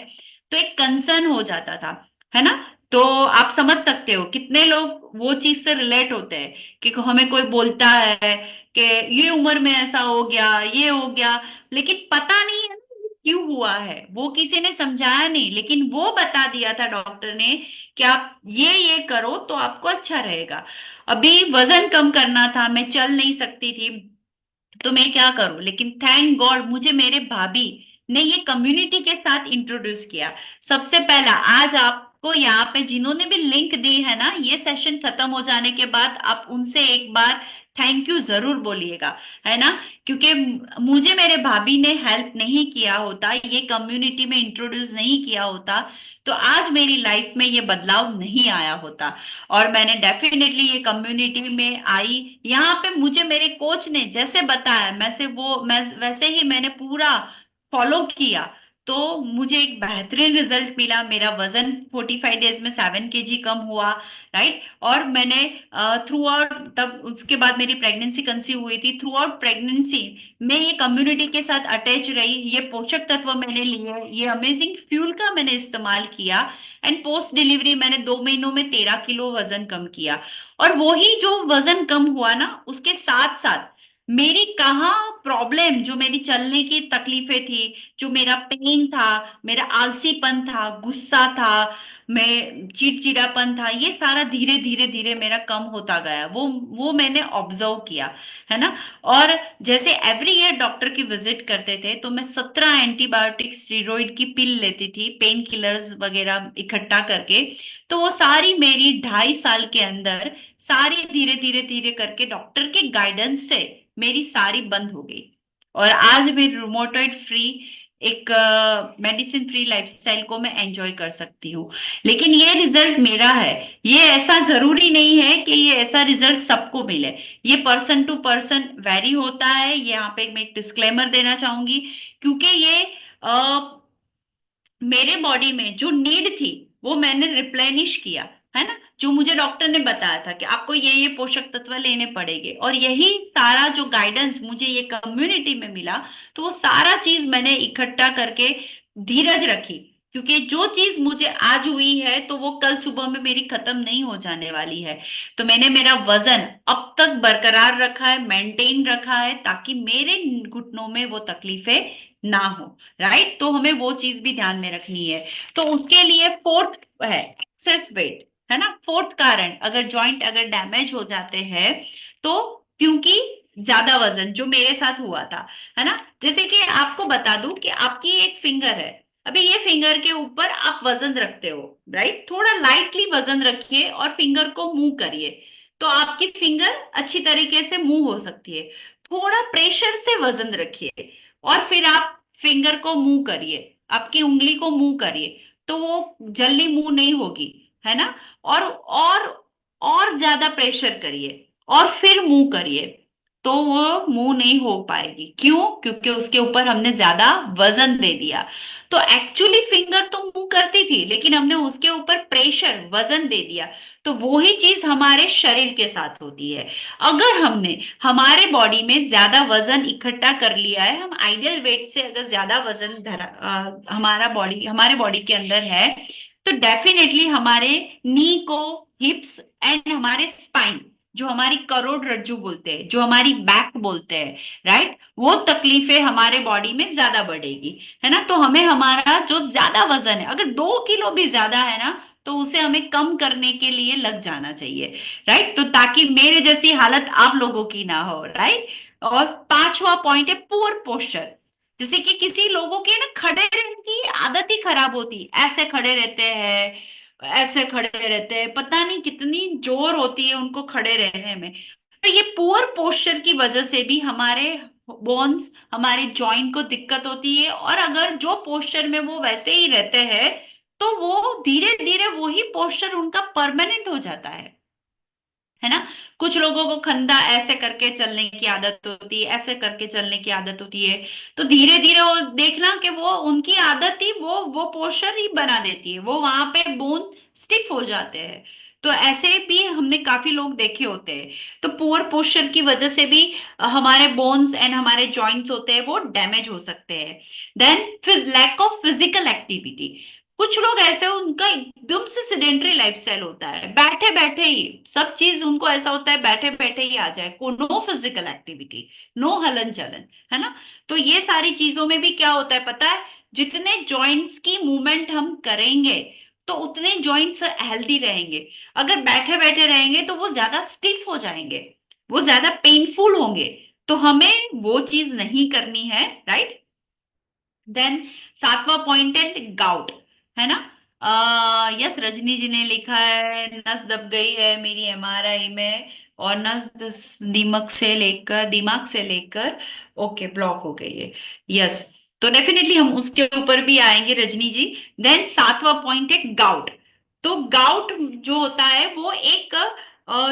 तो एक कंसर्न हो जाता था, है ना। तो आप समझ सकते हो कितने लोग वो चीज से रिलेट होते हैं कि हमें कोई बोलता है कि ये उम्र में ऐसा हो गया, ये हो गया, लेकिन पता नहीं है क्यों हुआ है, वो किसी ने समझाया नहीं, लेकिन वो बता दिया था डॉक्टर ने कि आप ये करो तो आपको अच्छा रहेगा। अभी वजन कम करना था, मैं चल नहीं सकती थी, तो मैं क्या करूं। लेकिन थैंक गॉड मुझे मेरे भाभी ने ये कम्युनिटी के साथ इंट्रोड्यूस किया। सबसे पहला, आज आपको यहाँ पे जिन्होंने भी लिंक दी है ना, ये सेशन खत्म हो जाने के बाद आप उनसे एक बार थैंक यू जरूर बोलिएगा, है ना। क्योंकि मुझे मेरे भाभी ने हेल्प नहीं किया होता, ये कम्युनिटी में इंट्रोड्यूस नहीं किया होता, तो आज मेरी लाइफ में ये बदलाव नहीं आया होता। और मैंने डेफिनेटली ये कम्युनिटी में आई, यहाँ पे मुझे मेरे कोच ने जैसे बताया मैं वैसे ही मैंने पूरा फॉलो किया। तो मुझे एक बेहतरीन रिजल्ट मिला। मेरा वजन 45 डेज में 7 kg कम हुआ, राइट। और मैंने थ्रू आउट, तब उसके बाद मेरी प्रेगनेंसी कंसीव हुई थी, थ्रू आउट प्रेगनेंसी मैं ये कम्युनिटी के साथ अटैच रही। ये पोषक तत्व मैंने लिए, ये अमेजिंग फ्यूल का मैंने इस्तेमाल किया, एंड पोस्ट डिलीवरी मैंने 2 महीनों में 13 किलो वजन कम किया। और वही जो वजन कम हुआ ना, उसके साथ साथ मेरी कहाँ प्रॉब्लम, जो मेरी चलने की तकलीफें थी, जो मेरा पेन था, मेरा आलसीपन था, गुस्सा था, मैं चिड़चिड़ापन था, ये सारा धीरे धीरे धीरे मेरा कम होता गया। वो मैंने ऑब्जर्व किया, है ना। और जैसे एवरी ईयर डॉक्टर की विजिट करते थे तो मैं 17 एंटीबायोटिक स्टीरॉइड की पिल लेती थी, पेन किलर्स वगैरह इकट्ठा करके। तो वो सारी मेरी 2.5 साल के अंदर सारी धीरे धीरे धीरे करके डॉक्टर के गाइडेंस से मेरी सारी बंद हो गई। और आज मेरी रूमेटॉइड फ्री, एक मेडिसिन फ्री लाइफस्टाइल को मैं एंजॉय कर सकती हूँ। लेकिन ये रिजल्ट मेरा है, ये ऐसा जरूरी नहीं है कि ये ऐसा रिजल्ट सबको मिले। ये पर्सन टू पर्सन वेरी होता है। यहाँ पे मैं एक डिस्क्लेमर देना चाहूंगी, क्योंकि ये मेरे बॉडी में जो नीड थी वो मैंने रिप्लेनिश किया, है ना। जो मुझे डॉक्टर ने बताया था कि आपको ये पोषक तत्व लेने पड़ेंगे, और यही सारा जो गाइडेंस मुझे ये कम्युनिटी में मिला, तो वो सारा चीज मैंने इकट्ठा करके धीरज रखी, क्योंकि जो चीज मुझे आज हुई है तो वो कल सुबह में मेरी खत्म नहीं हो जाने वाली है। तो मैंने मेरा वजन अब तक बरकरार रखा है, मेंटेन रखा है, ताकि मेरे घुटनों में वो तकलीफें ना हो। राइट, तो हमें वो चीज भी ध्यान में रखनी है। तो उसके लिए फोर्थ है एक्सेस वेट, है ना। फोर्थ कारण, अगर जॉइंट अगर डैमेज हो जाते हैं तो, क्योंकि ज्यादा वजन, जो मेरे साथ हुआ था, है ना। जैसे कि आपको बता दूं कि आपकी एक फिंगर है, अभी ये फिंगर के ऊपर आप वजन रखते हो, राइट। थोड़ा लाइटली वजन रखिए और फिंगर को मूव करिए, तो आपकी फिंगर अच्छी तरीके से मूव हो सकती है। थोड़ा प्रेशर से वजन रखिए और फिर आप फिंगर को मूव करिए, आपकी उंगली को मूव करिए, तो वो जल्दी मूव नहीं होगी, है ना। और ज्यादा प्रेशर करिए और फिर मूव करिए, तो वो मूव नहीं हो पाएगी। क्यों? क्योंकि उसके ऊपर हमने ज्यादा वजन दे दिया। तो एक्चुअली फिंगर तो मूव करती थी, लेकिन हमने उसके ऊपर प्रेशर वजन दे दिया। तो वो ही चीज हमारे शरीर के साथ होती है। अगर हमने हमारे बॉडी में ज्यादा वजन इकट्ठा कर लिया है, हम आइडियल वेट से अगर ज्यादा वजन हमारे बॉडी के अंदर है, तो डेफिनेटली हमारे नी को, हिप्स एंड हमारे स्पाइन, जो हमारी करोड़रज्जु बोलते हैं, जो हमारी बैक बोलते हैं, राइट, वो तकलीफें हमारे बॉडी में ज्यादा बढ़ेगी, है ना। तो हमें हमारा जो ज्यादा वजन है, अगर 2 किलो भी ज्यादा है ना, तो उसे हमें कम करने के लिए लग जाना चाहिए, राइट। तो ताकि मेरे जैसी हालत आप लोगों की ना हो, राइट। और पांचवा पॉइंट है पुअर पोस्चर। जैसे कि किसी लोगों के ना खड़े रहने की आदत ही खराब होती, ऐसे खड़े रहते हैं, ऐसे खड़े रहते हैं, पता नहीं कितनी जोर होती है उनको खड़े रहने में। तो ये पुअर पोस्चर की वजह से भी हमारे बोन्स, हमारे जॉइंट को दिक्कत होती है। और अगर जो पोस्चर में वो वैसे ही रहते हैं, तो वो धीरे धीरे वही पोस्चर उनका परमानेंट हो जाता है ना। कुछ लोगों को खंदा ऐसे करके चलने की आदत होती है, ऐसे करके चलने की आदत होती है। तो धीरे धीरे वो देखना कि वो उनकी आदत ही वो पोस्चर ही बना देती है, वो वहां पे बोन स्टिफ हो जाते हैं। तो ऐसे भी हमने काफी लोग देखे होते हैं। तो पुअर पोस्चर की वजह से भी हमारे बोन्स एंड हमारे जॉइंट्स होते हैं वो डैमेज हो सकते हैं। देन फिर लैक ऑफ फिजिकल एक्टिविटी। कुछ लोग ऐसे, उनका एकदम से सिडेंटरी लाइफस्टाइल होता है, बैठे बैठे ही सब चीज उनको ऐसा होता है, बैठे बैठे ही आ जाए, को नो फिजिकल एक्टिविटी, नो हलन चलन, है ना। तो ये सारी चीजों में भी क्या होता है पता है, जितने जॉइंट्स की मूवमेंट हम करेंगे तो उतने जॉइंट्स हेल्दी रहेंगे। अगर बैठे बैठे रहेंगे तो वो ज्यादा स्टिफ हो जाएंगे, वो ज्यादा पेनफुल होंगे। तो हमें वो चीज नहीं करनी है, राइट। देन सातवां पॉइंट है गाउट, है ना। यस, रजनी जी ने लिखा है नस दब गई है मेरी एमआरआई में, और दिमाग से लेकर ओके ब्लॉक हो गई है। यस, तो डेफिनेटली हम उसके ऊपर भी आएंगे रजनी जी। देन सातवां पॉइंट है गाउट। तो गाउट जो होता है वो एक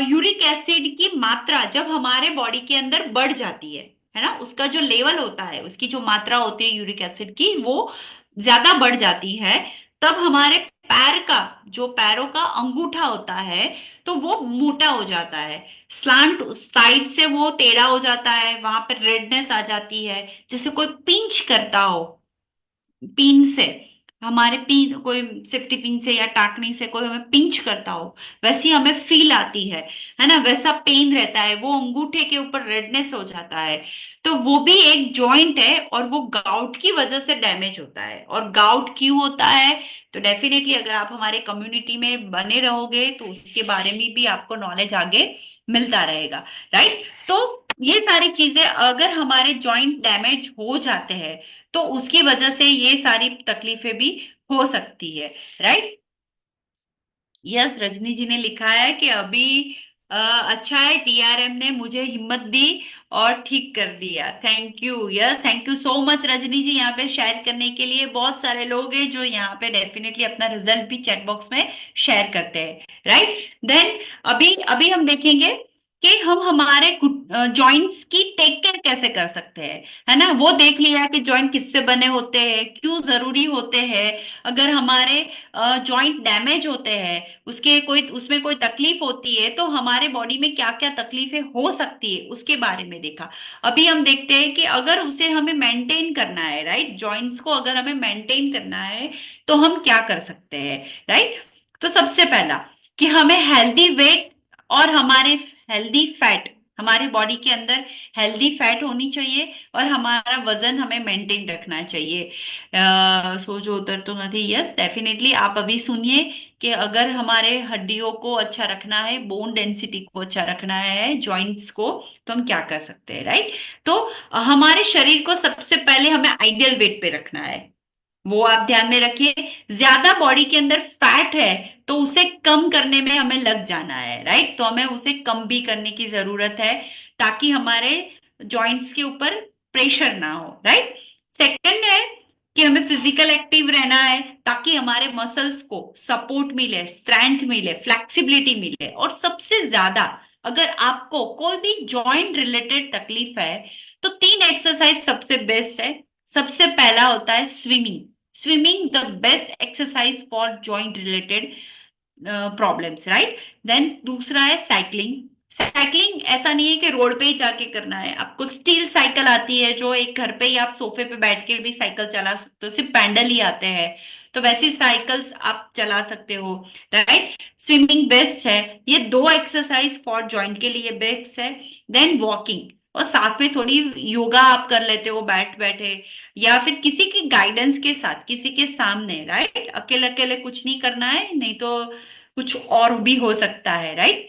यूरिक एसिड की मात्रा जब हमारे बॉडी के अंदर बढ़ जाती है ना, उसका जो लेवल होता है, उसकी जो मात्रा होती है यूरिक एसिड की, वो ज्यादा बढ़ जाती है। तब हमारे पैर का, जो पैरों का अंगूठा होता है, तो वो मोटा हो जाता है, स्लांट साइड से वो टेढ़ा हो जाता है, वहां पर रेडनेस आ जाती है, जैसे कोई पिंच करता हो, पिन से, हमारे पिन, कोई सेफ्टी पिन से या टाकनी से कोई हमें पिंच करता हो, वैसी हमें फील आती है ना, वैसा पेन रहता है, वो अंगूठे के ऊपर रेडनेस हो जाता है। तो वो भी एक जॉइंट है और वो गाउट की वजह से डैमेज होता है। और गाउट क्यों होता है, तो डेफिनेटली अगर आप हमारे कम्युनिटी में बने रहोगे तो उसके बारे में भी आपको नॉलेज आगे मिलता रहेगा, राइट। तो ये सारी चीजें अगर हमारे जॉइंट डैमेज हो जाते हैं तो उसकी वजह से ये सारी तकलीफें भी हो सकती है, राइट। यस, रजनी जी ने लिखा है कि अभी अच्छा है, टीआरएम ने मुझे हिम्मत दी और ठीक कर दिया। Thank you, yes, thank you so much Rajni ji, यहाँ पे शेयर करने के लिए। बहुत सारे लोग हैं जो यहाँ पे डेफिनेटली अपना रिजल्ट भी चैट बॉक्स में शेयर करते हैं, राइट। देन अभी अभी हम देखेंगे कि हम हमारे जॉइंट्स की टेक केयर कैसे कर सकते हैं, है ना। वो देख लिया कि जॉइंट किससे बने होते हैं, क्यों जरूरी होते हैं, अगर हमारे जॉइंट डैमेज होते हैं, उसके कोई उसमें कोई तकलीफ होती है तो हमारे बॉडी में क्या क्या तकलीफें हो सकती है उसके बारे में देखा। अभी हम देखते हैं कि अगर उसे हमें मेंटेन करना है, राइट, जॉइंट्स को अगर हमें मेंटेन करना है तो हम क्या कर सकते हैं, राइट। तो सबसे पहला कि हमें हेल्दी वेट और हमारे हेल्दी फैट, हमारी बॉडी के अंदर हेल्दी फैट होनी चाहिए और हमारा वजन हमें मेंटेन रखना चाहिए। सोचो उतर तो नहीं, यस डेफिनेटली आप अभी सुनिए कि अगर हमारे हड्डियों को अच्छा रखना है, बोन डेंसिटी को अच्छा रखना है, जॉइंट्स को, तो हम क्या कर सकते हैं, राइट। तो हमारे शरीर को सबसे पहले हमें आइडियल वेट पे रखना है, वो आप ध्यान में रखिए। ज्यादा बॉडी के अंदर फैट है तो उसे कम करने में हमें लग जाना है, राइट, तो हमें उसे कम भी करने की जरूरत है ताकि हमारे जॉइंट्स के ऊपर प्रेशर ना हो, राइट। सेकंड है कि हमें फिजिकल एक्टिव रहना है ताकि हमारे मसल्स को सपोर्ट मिले, स्ट्रेंथ मिले, फ्लेक्सिबिलिटी मिले। और सबसे ज्यादा अगर आपको कोई भी जॉइंट रिलेटेड तकलीफ है तो 3 एक्सरसाइज सबसे बेस्ट है। सबसे पहला होता है swimming. Swimming the best exercise for joint related problems, right. Then दूसरा है साइकिलिंग। साइकिलिंग ऐसा नहीं है कि रोड पे ही जाके करना है, आपको स्टील साइकिल आती है जो एक घर पे ही आप सोफे पे बैठ के भी साइकिल चला सकते हो, सिर्फ पैडल ही आते हैं, तो वैसी साइकिल्स आप चला सकते हो, राइट। स्विमिंग बेस्ट है, ये 2 एक्सरसाइज फॉर जॉइंट के लिए बेस्ट है। देन वॉकिंग, और साथ में थोड़ी योगा आप कर लेते हो बैठ बैठे, या फिर किसी की गाइडेंस के साथ, किसी के सामने, राइट। अकेले अकेले कुछ नहीं करना है, नहीं तो कुछ और भी हो सकता है, राइट।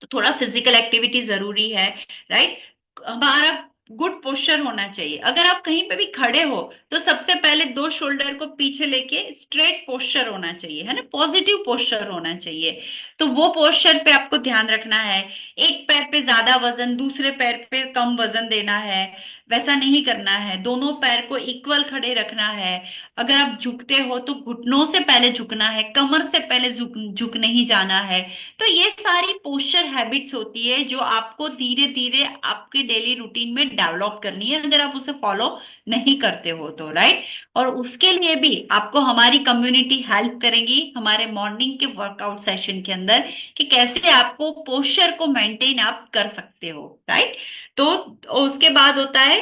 तो थोड़ा फिजिकल एक्टिविटी जरूरी है, राइट। हमारा गुड पोस्चर होना चाहिए। अगर आप कहीं पे भी खड़े हो तो सबसे पहले 2 शोल्डर को पीछे लेके स्ट्रेट पोस्चर होना चाहिए, है ना, पॉजिटिव पोस्चर होना चाहिए। तो वो पोस्चर पे आपको ध्यान रखना है। एक पैर पे ज्यादा वजन, दूसरे पैर पे कम वजन देना है, वैसा नहीं करना है। दोनों पैर को इक्वल खड़े रखना है। अगर आप झुकते हो तो घुटनों से पहले झुकना है, कमर से पहले झुक नहीं जाना है। तो ये सारी पोस्चर हैबिट्स होती है जो आपको धीरे धीरे आपके डेली रूटीन में डेवलप करनी है अगर आप उसे फॉलो नहीं करते हो तो, राइट। और उसके लिए भी आपको हमारी कम्युनिटी हेल्प करेगी हमारे मॉर्निंग के वर्कआउट सेशन के अंदर, कि कैसे आपको पोस्चर को मेंटेन आप कर सकते हो, राइट। तो उसके बाद होता है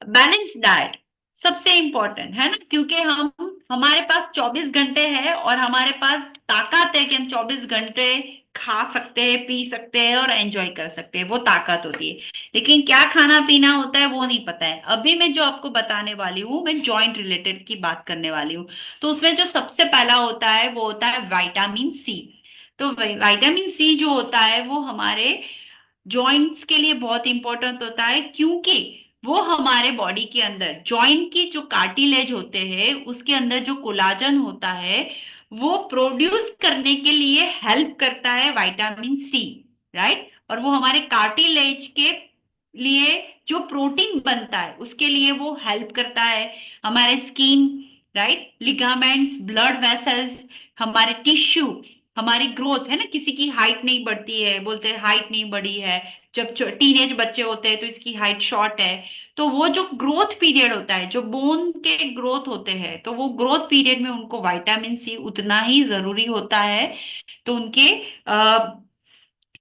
बैलेंस डाइट, सबसे इंपॉर्टेंट है ना, क्योंकि हम हमारे पास 24 घंटे है और हमारे पास ताकत है कि हम 24 घंटे खा सकते हैं, पी सकते हैं और एंजॉय कर सकते हैं, वो ताकत होती है। लेकिन क्या खाना पीना होता है वो नहीं पता है। अभी मैं जो आपको बताने वाली हूँ, मैं जॉइंट रिलेटेड की बात करने वाली हूँ। तो उसमें जो सबसे पहला होता है वो होता है विटामिन सी। तो विटामिन सी जो होता है वो हमारे जॉइंट्स के लिए बहुत इंपॉर्टेंट होता है, क्योंकि वो हमारे बॉडी के अंदर जॉइंट की जो कार्टिलेज होते हैं उसके अंदर जो कोलाजन होता है वो प्रोड्यूस करने के लिए हेल्प करता है विटामिन सी, राइट। और वो हमारे कार्टिलेज के लिए जो प्रोटीन बनता है उसके लिए वो हेल्प करता है। हमारे skin, right, ligaments, blood vessels, हमारे टिश्यू, हमारी ग्रोथ, है ना, किसी की हाइट नहीं बढ़ती है, बोलते हैं हाइट नहीं बढ़ी है, जब टीनेज बच्चे होते हैं तो इसकी हाइट शॉर्ट है। तो वो जो ग्रोथ पीरियड होता है, जो बोन के ग्रोथ होते हैं, तो वो ग्रोथ पीरियड में उनको विटामिन सी उतना ही जरूरी होता है, तो उनके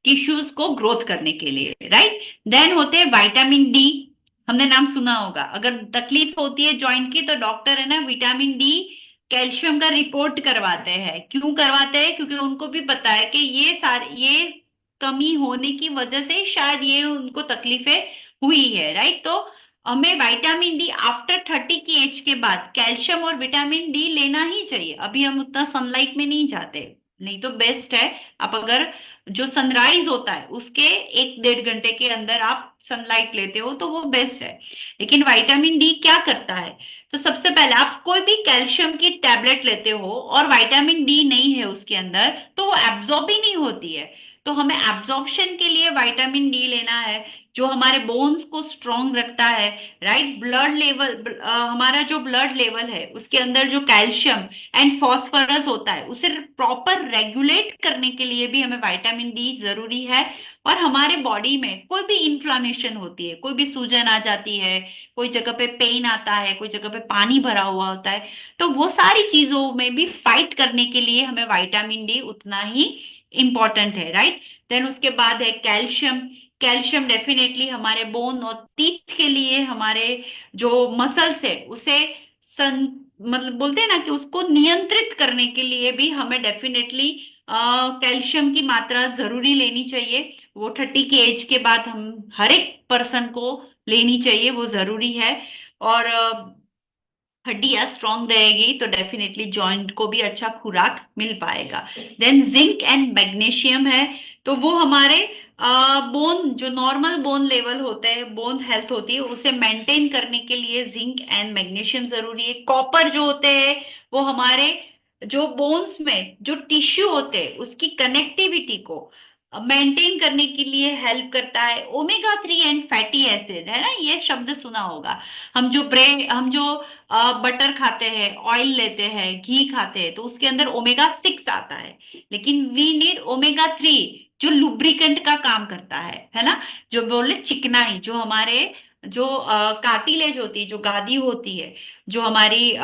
टिश्यूज को ग्रोथ करने के लिए, राइट। देन होते हैं विटामिन डी। हमने नाम सुना होगा, अगर तकलीफ होती है जॉइंट की तो डॉक्टर है ना विटामिन डी, कैल्शियम का रिपोर्ट करवाते हैं। क्यों करवाते हैं? क्योंकि उनको भी पता है कि ये कमी होने की वजह से शायद ये उनको तकलीफें हुई है, राइट। तो हमें विटामिन डी आफ्टर 30 की एज के बाद कैल्शियम और विटामिन डी लेना ही चाहिए। अभी हम उतना सनलाइट में नहीं जाते, नहीं तो बेस्ट है आप अगर जो सनराइज होता है उसके 1-1.5 घंटे के अंदर आप सनलाइट लेते हो तो वो बेस्ट है। लेकिन विटामिन डी क्या करता है? तो सबसे पहले आप कोई भी कैल्शियम की टैबलेट लेते हो और विटामिन डी नहीं है उसके अंदर तो वो एब्जॉर्ब ही नहीं होती है। तो हमें एब्जॉर्प्शन के लिए विटामिन डी लेना है, जो हमारे बोन्स को स्ट्रांग रखता है, राइट। ब्लड लेवल, हमारा जो ब्लड लेवल है उसके अंदर जो कैल्शियम एंड फॉस्फोरस होता है उसे प्रॉपर रेगुलेट करने के लिए भी हमें विटामिन डी जरूरी है। और हमारे बॉडी में कोई भी इंफ्लामेशन होती है, कोई भी सूजन आ जाती है, कोई जगह पे पेन आता है, कोई जगह पे पानी भरा हुआ होता है, तो वो सारी चीजों में भी फाइट करने के लिए हमें विटामिन डी उतना ही इंपॉर्टेंट है, राइट। देन उसके बाद है कैल्शियम। कैल्शियम डेफिनेटली हमारे बोन और टीथ के लिए, हमारे जो मसल्स है उसे सं मतलब बोलते हैं ना कि उसको नियंत्रित करने के लिए भी हमें डेफिनेटली कैल्शियम की मात्रा जरूरी लेनी चाहिए। वो 30 की एज के बाद हम हर एक पर्सन को लेनी चाहिए, वो जरूरी है। और हड्डियां स्ट्रांग रहेगी तो डेफिनेटली जॉइंट को भी अच्छा खुराक मिल पाएगा। देन जिंक एंड मैग्नीशियम है, तो वो हमारे बोन, जो नॉर्मल बोन लेवल होते हैं, बोन हेल्थ होती है, उसे मेंटेन करने के लिए जिंक एंड मैग्नीशियम जरूरी है। कॉपर जो होते हैं वो हमारे जो बोन्स में जो टिश्यू होते हैं उसकी कनेक्टिविटी को मेंटेन करने के लिए हेल्प करता है। ओमेगा 3 एंड फैटी एसिड है ना, ये शब्द सुना होगा। हम जो बटर खाते हैं, ऑयल लेते हैं, घी खाते हैं, तो उसके अंदर ओमेगा 6 आता है। लेकिन वी नीड ओमेगा 3 जो लुब्रिकेंट का काम करता है ना। जो बोले चिकनाई, जो हमारे जो कार्टिलेज होती है, जो गादी होती है, जो हमारी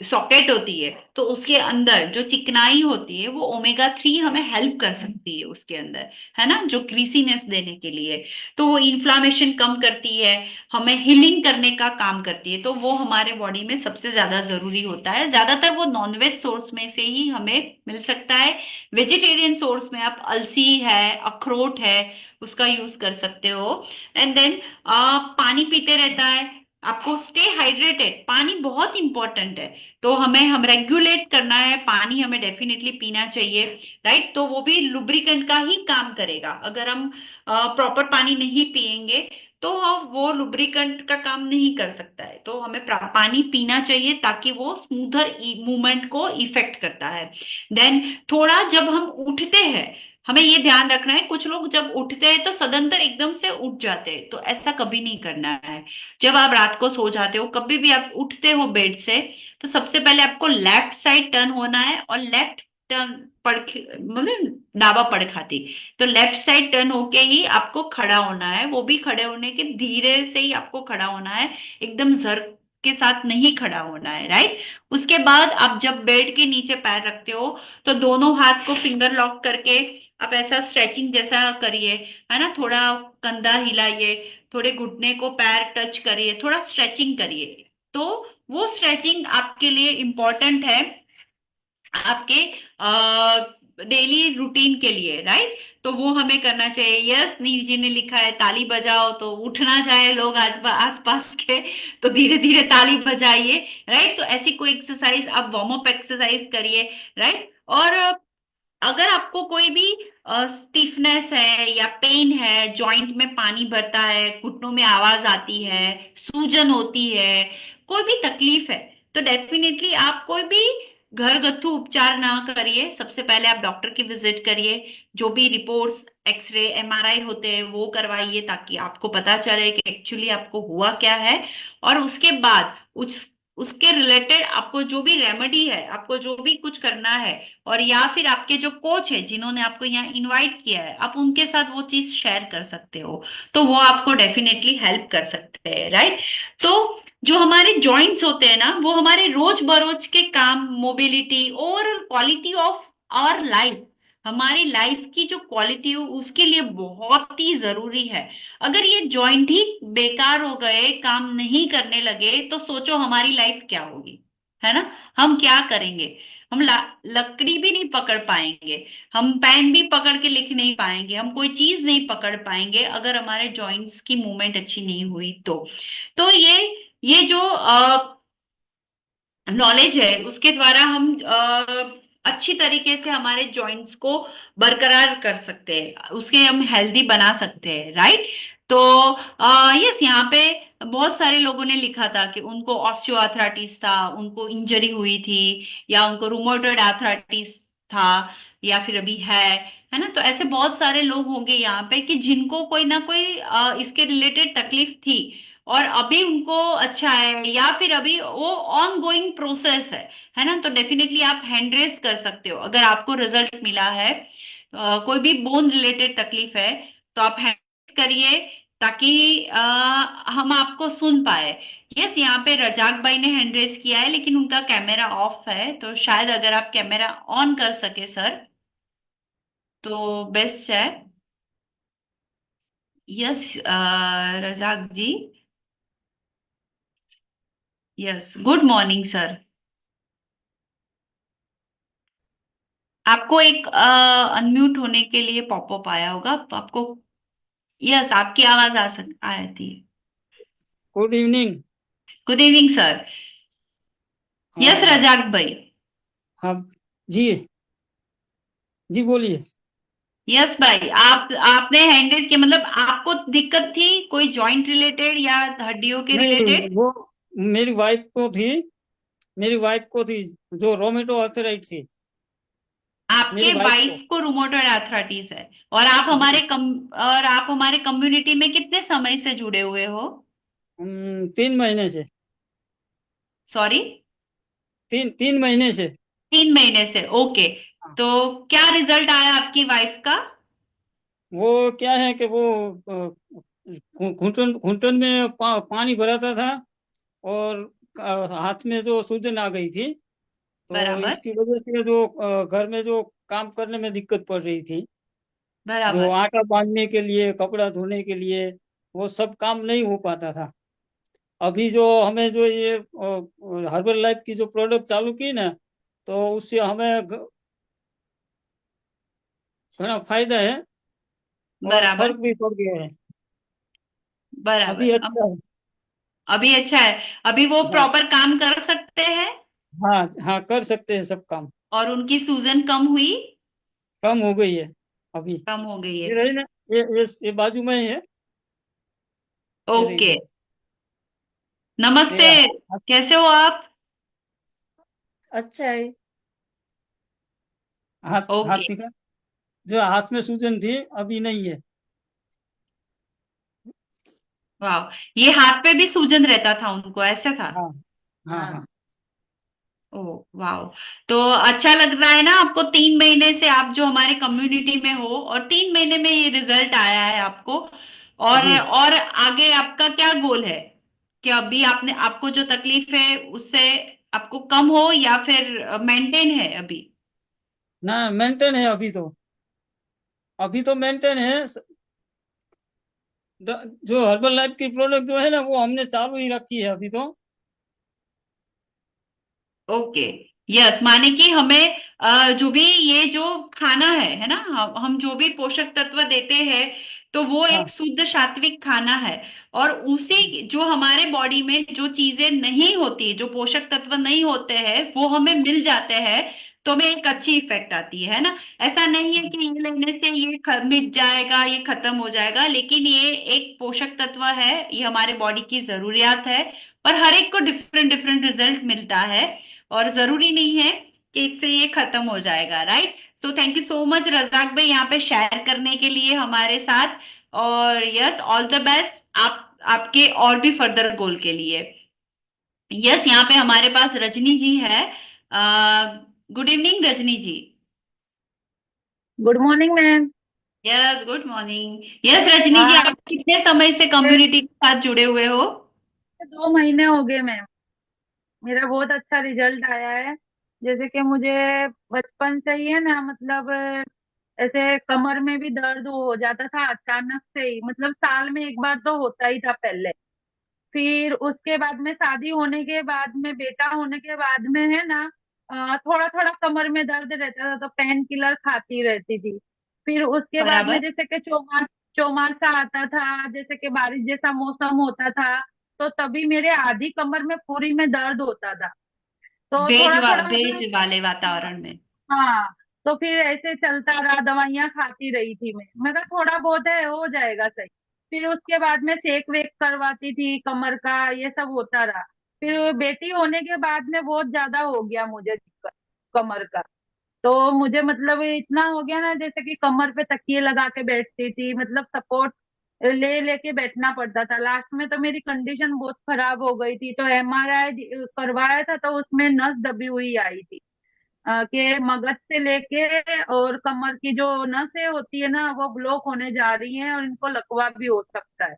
सॉकेट होती है, तो उसके अंदर जो चिकनाई होती है वो ओमेगा 3 हमें हेल्प कर सकती है उसके अंदर, है ना, जो ग्रीसीनेस देने के लिए। तो वो इन्फ्लामेशन कम करती है, हमें हीलिंग करने का काम करती है, तो वो हमारे बॉडी में सबसे ज्यादा जरूरी होता है। ज्यादातर वो नॉनवेज सोर्स में से ही हमें मिल सकता है। वेजिटेरियन सोर्स में आप अलसी है, अखरोट है, उसका यूज कर सकते हो। एंड देन पानी पीते रहता है, आपको स्टे हाइड्रेटेड, पानी बहुत इंपॉर्टेंट है। तो हम रेगुलेट करना है, पानी हमें डेफिनेटली पीना चाहिए, राइट। तो वो भी लुब्रिकेंट का ही काम करेगा। अगर हम प्रॉपर पानी नहीं पिएंगे तो वो लुब्रिकेंट का काम नहीं कर सकता है। तो हमें पानी पीना चाहिए ताकि वो स्मूथर मूवमेंट को इफेक्ट करता है। देन थोड़ा जब हम उठते हैं, हमें ये ध्यान रखना है, कुछ लोग जब उठते हैं तो सडनली एकदम से उठ जाते हैं, तो ऐसा कभी नहीं करना है। जब आप रात को सो जाते हो, कभी भी आप उठते हो बेड से, तो सबसे पहले आपको लेफ्ट साइड टर्न होना है, और लेफ्ट टर्न पड़ मतलब डाबा पड़ खाती, तो लेफ्ट साइड टर्न होके ही आपको खड़ा होना है। वो भी खड़े होने के धीरे से ही आपको खड़ा होना है, एकदम जर के साथ नहीं खड़ा होना है, राइट। उसके बाद आप जब बेड के नीचे पैर रखते हो तो दोनों हाथ को फिंगर लॉक करके आप ऐसा स्ट्रेचिंग जैसा करिए, है ना। थोड़ा कंधा हिलाइए, थोड़े घुटने को पैर टच करिए, थोड़ा स्ट्रेचिंग करिए। तो वो स्ट्रेचिंग आपके लिए इम्पोर्टेंट है, आपके डेली रूटीन के लिए, राइट। तो वो हमें करना चाहिए। यस, नीर जी ने लिखा है ताली बजाओ तो उठ ना जाए लोग आज आस पास के, तो धीरे धीरे ताली बजाइए, राइट। तो ऐसी कोई एक्सरसाइज आप वार्म अप एक्सरसाइज करिए, राइट। और अगर आपको कोई भी स्टिफनेस है या पेन है, जॉइंट में पानी भरता है, घुटनों में आवाज आती है, सूजन होती है, कोई भी तकलीफ है, तो डेफिनेटली आप कोई भी घरगथ्थू उपचार ना करिए। सबसे पहले आप डॉक्टर की विजिट करिए, जो भी रिपोर्ट्स, एक्सरे, एमआरआई होते हैं वो करवाइए, ताकि आपको पता चले कि एक्चुअली आपको हुआ क्या है। और उसके बाद उसके रिलेटेड आपको जो भी रेमेडी है, आपको जो भी कुछ करना है, और या फिर आपके जो कोच है जिन्होंने आपको यहाँ इनवाइट किया है, आप उनके साथ वो चीज शेयर कर सकते हो, तो वो आपको डेफिनेटली हेल्प कर सकते हैं, राइट। तो जो हमारे जॉइंट्स होते हैं ना, वो हमारे रोज बरोज के काम, mobility, overall quality of our life, हमारी लाइफ की जो क्वालिटी हो उसके लिए बहुत ही जरूरी है। अगर ये जॉइंट ही बेकार हो गए, काम नहीं करने लगे, तो सोचो हमारी लाइफ क्या होगी, है ना। हम क्या करेंगे, हम लकड़ी भी नहीं पकड़ पाएंगे, हम पेन भी पकड़ के लिख नहीं पाएंगे, हम कोई चीज नहीं पकड़ पाएंगे अगर हमारे जॉइंट्स की मूवमेंट अच्छी नहीं हुई तो ये जो नॉलेज है उसके द्वारा हम अच्छी तरीके से हमारे जॉइंट्स को बरकरार कर सकते हैं, उसके हम हेल्दी बना सकते हैं, राइट। तो यस, यहाँ पे बहुत सारे लोगों ने लिखा था कि उनको ऑस्टियोआर्थराइटिस था, उनको इंजरी हुई थी, या उनको रूमेटॉइड आर्थराइटिस था, या फिर अभी है ना? तो ऐसे बहुत सारे लोग होंगे यहाँ पे कि जिनको कोई ना कोई इसके रिलेटेड तकलीफ थी और अभी उनको अच्छा है, या फिर अभी वो ऑन गोइंग प्रोसेस है ना? तो डेफिनेटली आप हैंड रेस कर सकते हो अगर आपको रिजल्ट मिला है। कोई भी बोन रिलेटेड तकलीफ है तो आप हैंड रेस करिए ताकि हम आपको सुन पाए। यस, यहाँ पे रजाक भाई ने हैंड रेस किया है लेकिन उनका कैमरा ऑफ है, तो शायद अगर आप कैमरा ऑन कर सके सर तो बेस्ट है। Yes Razak ji. Yes, good morning sir. आपको एक अनम्यूट होने के लिए पॉपअप आया होगा तो आपको। यस, आपकी आवाज आई थी। Good evening. Good evening sir. Yes हाँ। रजाक भाई। हाँ जी। जी बोलिए। यस भाई, आप आपने हैंडल किया, मतलब आपको दिक्कत थी कोई जॉइंट रिलेटेड या हड्डियों के नहीं, रिलेटेड? वो मेरी वाइफ को थी। मेरी वाइफ को थी, जो रोमेटो आर्थराइट थी। मेरी आपके वाइफ को। वाइफ को रूमेटॉइड आर्थराइटिस है। और आप हमारे जी। और आप हमारे कम्युनिटी में कितने समय से जुड़े हुए हो? 3 महीने से। सॉरी? 3 महीने से। 3 महीने से, ओके। हाँ। तो क्या रिजल्ट आया आपकी वाइफ का? वो क्या है कि वो घुटन घुटन में पानी भराता था, और हाथ में जो सूजन आ गई थी। तो बराबर। इसकी वजह से जो घर में जो काम करने में दिक्कत पड़ रही थी, जो बराबर। आटा बांधने के लिए, कपड़ा धोने के लिए, वो सब काम नहीं हो पाता था। अभी जो हमें जो ये हर्बल लाइफ की जो प्रोडक्ट चालू की ना, तो उससे हमें घना फायदा है, और बराबर। फर्क भी पड़ गया है। अभी बराबर। अब अच्छा है। अभी अच्छा है। अभी वो हाँ। प्रॉपर काम कर सकते हैं? हाँ हाँ, कर सकते हैं सब काम। और उनकी सूजन कम हुई? कम हो गई है अभी। कम हो गई है। ये रही ना, ये बाजू में ही है। ये रही ओके। दो। नमस्ते। ये कैसे हो आप? अच्छा है। हाथ हाथ ओके। दिखा। जो हाथ में सूजन थी, अभी नहीं है। वाह, ये हाथ पे भी सूजन रहता था उनको, ऐसा था? हाँ हाँ हाँ। ओ वाह। तो अच्छा लग रहा है ना आपको? 3 महीने से आप जो हमारे कम्युनिटी में हो और 3 महीने में ये रिजल्ट आया है आपको। जी। और आगे आपका क्या गोल है? कि अभी आपने आपको जो तकलीफ है उससे आपको कम हो या फिर मेंटेन है अभी? ना, मेंटेन है अभी तो। अभी तो मेंटेन है। जो हर्बल लाइफ की प्रोडक्ट जो है ना, वो हमने चालू ही रखी है अभी तो। ओके। यस, माने कि हमें जो भी ये जो खाना है ना, हम जो भी पोषक तत्व देते हैं तो वो हाँ। एक शुद्ध सात्विक खाना है। और उसी जो हमारे बॉडी में जो चीजें नहीं होती, जो पोषक तत्व नहीं होते हैं वो हमें मिल जाते हैं, तो हमें एक अच्छी इफेक्ट आती है ना? ऐसा नहीं है कि ये लेने से ये मिट जाएगा, ये खत्म हो जाएगा, लेकिन ये एक पोषक तत्व है, ये हमारे बॉडी की जरूरियात है। और हर एक को डिफरेंट डिफरेंट रिजल्ट मिलता है, और जरूरी नहीं है कि इससे ये खत्म हो जाएगा, right? So thank you so much Razak भाई यहाँ पे शेयर करने के लिए हमारे साथ। और यस, ऑल द बेस्ट आप आपके और भी फर्दर गोल के लिए। यस, यहाँ पे हमारे पास रजनी जी है। Good evening Rajni ji. Good morning ma'am. Yes, good morning. Yes Rajni ji, हाँ, आप कितने समय से मुझे कम्युनिटी के साथ जुड़े हुए हो? 2 महीने हो गए मैम। मेरा बहुत अच्छा रिजल्ट आया है। जैसे कि मुझे बचपन से ही है ना, मतलब ऐसे कमर में भी दर्द हो जाता था अचानक से ही, मतलब साल में एक बार तो होता ही था पहले। फिर उसके बाद में शादी होने के बाद में, बेटा होने के बाद में है ना, थोड़ा थोड़ा कमर में दर्द रहता था तो पेन किलर खाती रहती थी। फिर उसके बाद में बराबर। जैसे कि चौमासा आता था, जैसे कि बारिश जैसा मौसम होता था, तो तभी मेरे आधी कमर में पूरी में दर्द होता था। तो थोड़ा थोड़ा भेज मतलब, वाले हाँ वातावरण में। हाँ, तो फिर ऐसे चलता रहा, दवाइयां खाती रही थी मैं कहा थोड़ा बहुत है, हो जाएगा सही। फिर उसके बाद में सेक वेक करवाती थी कमर का, ये सब होता रहा। फिर बेटी होने के बाद में बहुत ज्यादा हो गया मुझे दिक्कत कमर का। तो मुझे मतलब इतना हो गया ना, जैसे कि कमर पे तकिए लगा के बैठती थी, मतलब सपोर्ट ले लेके बैठना पड़ता था। लास्ट में तो मेरी कंडीशन बहुत खराब हो गई थी, तो एमआरआई करवाया था, तो उसमें नस दबी हुई आई थी। कि मगज से लेके और कमर की जो नसें होती है ना, वो ब्लॉक होने जा रही हैं और इनको लकवा भी हो सकता है।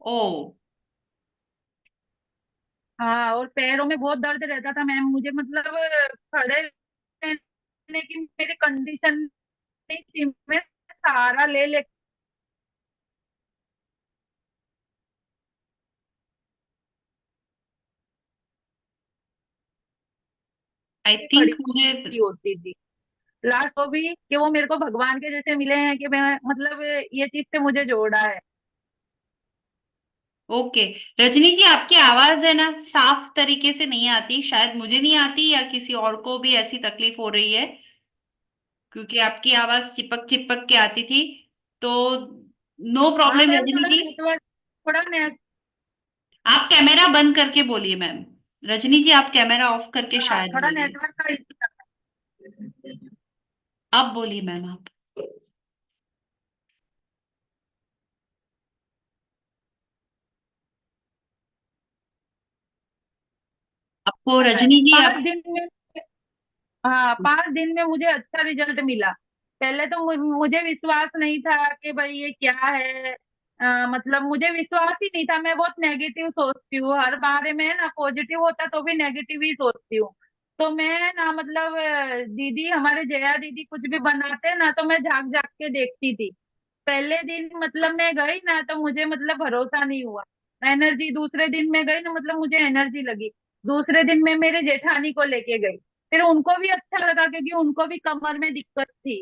ओ। हाँ, और पैरों में बहुत दर्द रहता था मैम मुझे, मतलब खड़े रहने की मेरी कंडीशन नहीं थी। मैं सहारा ले ले आई के थिंक खड़ी मुझे। होती थी। लास्ट को भी कि वो मेरे को भगवान के जैसे मिले हैं, कि मैं मतलब ये चीज से मुझे जोड़ा है। ओके। रजनी जी, आपकी आवाज है ना साफ तरीके से नहीं आती, शायद मुझे नहीं आती या किसी और को भी ऐसी तकलीफ हो रही है, क्योंकि आपकी आवाज चिपक चिपक के आती थी। तो नो हाँ प्रॉब्लम मैम, रजनी थोड़ा जी। नेटवर्क, थोड़ा नेट आप कैमरा बंद करके बोलिए मैम। रजनी जी, आप कैमरा ऑफ करके हाँ, शायद थोड़ा बोलिए। नेटवर्क का इशू। अब बोलिए मैम आप। आपको रजनी जी पाँच आप। दिन में हाँ, 5 दिन में मुझे अच्छा रिजल्ट मिला। पहले तो मुझे विश्वास नहीं था कि भाई ये क्या है। मतलब मुझे विश्वास ही नहीं था। मैं बहुत नेगेटिव सोचती हूँ हर बारे में ना, पॉजिटिव होता तो भी नेगेटिव ही सोचती हूँ। तो मैं ना मतलब दीदी, हमारे जया दीदी कुछ भी बनाते ना, तो मैं झांक झांक के देखती थी। पहले दिन मतलब मैं गई ना, तो मुझे मतलब भरोसा नहीं हुआ। एनर्जी, दूसरे दिन मैं गई ना, मतलब मुझे एनर्जी लगी। दूसरे दिन मैं मेरे जेठानी को लेके गई। फिर उनको भी अच्छा लगा, क्योंकि उनको भी कमर में दिक्कत थी।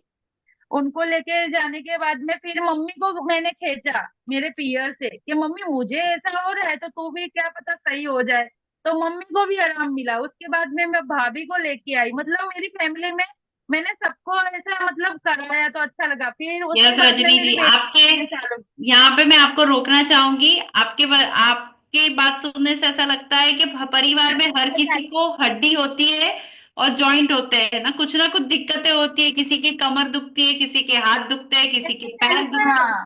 उनको लेके जाने के बाद में फिर मम्मी को मैंने खींचा मेरे पियर से, कि मम्मी मुझे ऐसा हो रहा है, तो तू भी क्या पता सही हो जाए। तो मम्मी को भी आराम मिला। उसके बाद में मैं भाभी को लेके आई, मतलब मेरी फैमिली में मैंने सबको ऐसा मतलब कराया, तो अच्छा लगा। फिर उसके यस बाद में रजनी मेरी जी, बेटी आपके 6 सालों की। यहाँ पे मैं आपको रोकना चाहूंगी। आपकी बात सुनने से ऐसा लगता है कि परिवार में हर किसी को हड्डी होती है और जॉइंट होते हैं ना कुछ दिक्कतें होती है। किसी की कमर दुखती है, किसी के हाथ दुखते हैं, किसी के पैर दुखते हैं। हाँ,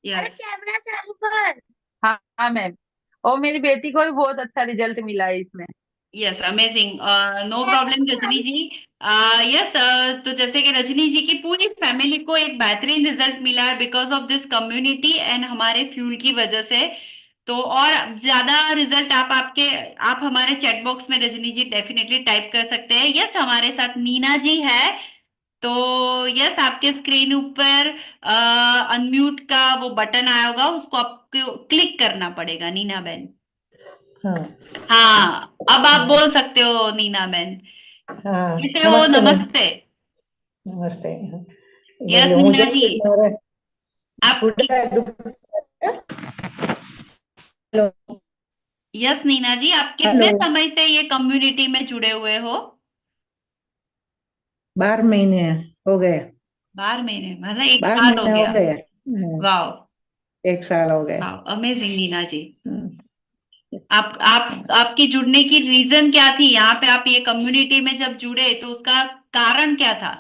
अरे यस। कैमरा चालू कर। हाँ हाँ मैम, और मेरी बेटी को भी बहुत अच्छा रिजल्ट मिला है इसमें। Yes, amazing. No problem Rajni ji. Yes, तो जैसे कि रजनी जी की पूरी फैमिली को एक बेहतरीन रिजल्ट मिला है because of this community and हमारे फ्यूल की वजह से। तो और ज्यादा रिजल्ट आप हमारे चैट बॉक्स में रजनी जी डेफिनेटली टाइप कर सकते हैं। यस, हमारे साथ नीना जी है। तो यस, आपके स्क्रीन ऊपर अनम्यूट का वो बटन आया होगा, उसको आपको क्लिक करना पड़ेगा, नीना बहन। हाँ। हाँ, अब आप बोल सकते हो नीना बहन। हाँ, कैसे हो? नमस्ते मैम। नमस्ते। नमस्ते। यस बोलो, नीना मुझे जी। आपकी। गुड्डा दुख। हेलो। यस नीना जी, आप हेलो। कितने समय से ये कम्युनिटी में जुड़े हुए हो? 12 महीने हो गए। 12 महीने मतलब एक 12 साल हो महीने हो गया। गए। वाह। 1 साल हो गए। वाह, अमेजिंग नीना जी। हम्म, आपकी जुड़ने की रीजन क्या थी यहाँ पे? आप ये कम्युनिटी में जब जुड़े तो उसका कारण क्या था?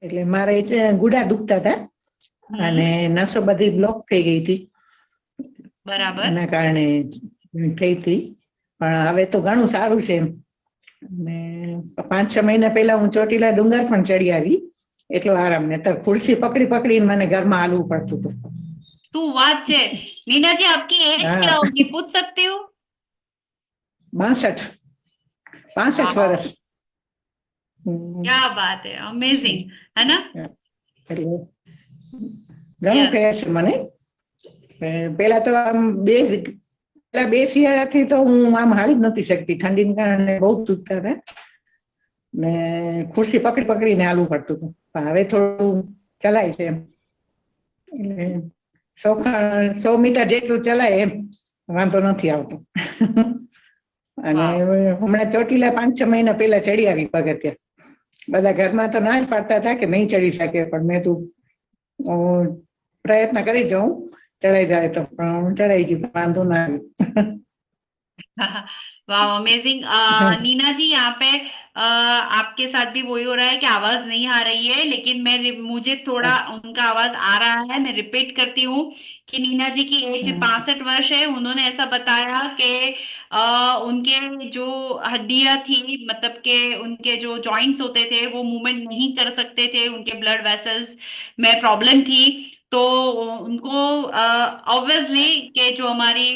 એટલે મારે ગુડા દુખતા હતા અને हम्म। નસો બધી બ્લોક થઈ ગઈ હતી, बराबर। એના કારણે થઈ હતી. પણ હવે તો ઘણું સારું છે. ને 5-6 મહિના પહેલા હું ચોટીલા ડુંગર પણ ચડી આવી, એટલો આરામ ને તો ખુરશી પકડી પકડીને મને ઘરમાં હાલવું પડતું હતું. तू बात છે। नीना जी, आपकी एज હા, क्या होगी, पूछ सकती हूँ? 62, 65 वाह, વર્ષ. હમ, क्या बात है, अमेजिंग। है ना? એટલે ઘણું यस। ફેર છે મને. પેલા તો આમ પેલા 2 શિયાળાથી તો હું આમ હાલી જ નથી શકતી, ઠંડીને કારણે બહુ દુખતા હતા ને ખુરશી પકડી પકડીને હાલવું પડતું હતું. પણ હવે થોડું ચલાય છે એમ. એટલે 100 મીટર જેટલું ચલાય એમ, વાંધો નથી આવતો. અને वाह। હમણાં ચોટીલા 5-6 મહિના પહેલા ચડી આવી પગથિયા. બધા ઘરમાં તો ના જ પાડતા હતા કે નહીં ચડી શકે, પણ મેં તું પ્રયત્ન કરી જાઉં, ચડાઈ જાય તો. પણ હું ચડાઈ ગઈ, વાંધો ના આવ્યો. वाह, अमेजिंग। नीना जी, यहाँ पे आपके साथ भी वही हो रहा है कि आवाज नहीं आ रही है, लेकिन मुझे थोड़ा उनका आवाज आ रहा है। मैं रिपीट करती हूँ कि नीना जी की एज 65 वर्ष है। उन्होंने ऐसा बताया कि उनके जो हड्डियां थी, मतलब के उनके जो जॉइंट्स होते थे वो मूवमेंट नहीं कर सकते थे, उनके ब्लड वेसल्स में प्रॉब्लम थी। तो उनको ऑब्वियसली कि जो हमारी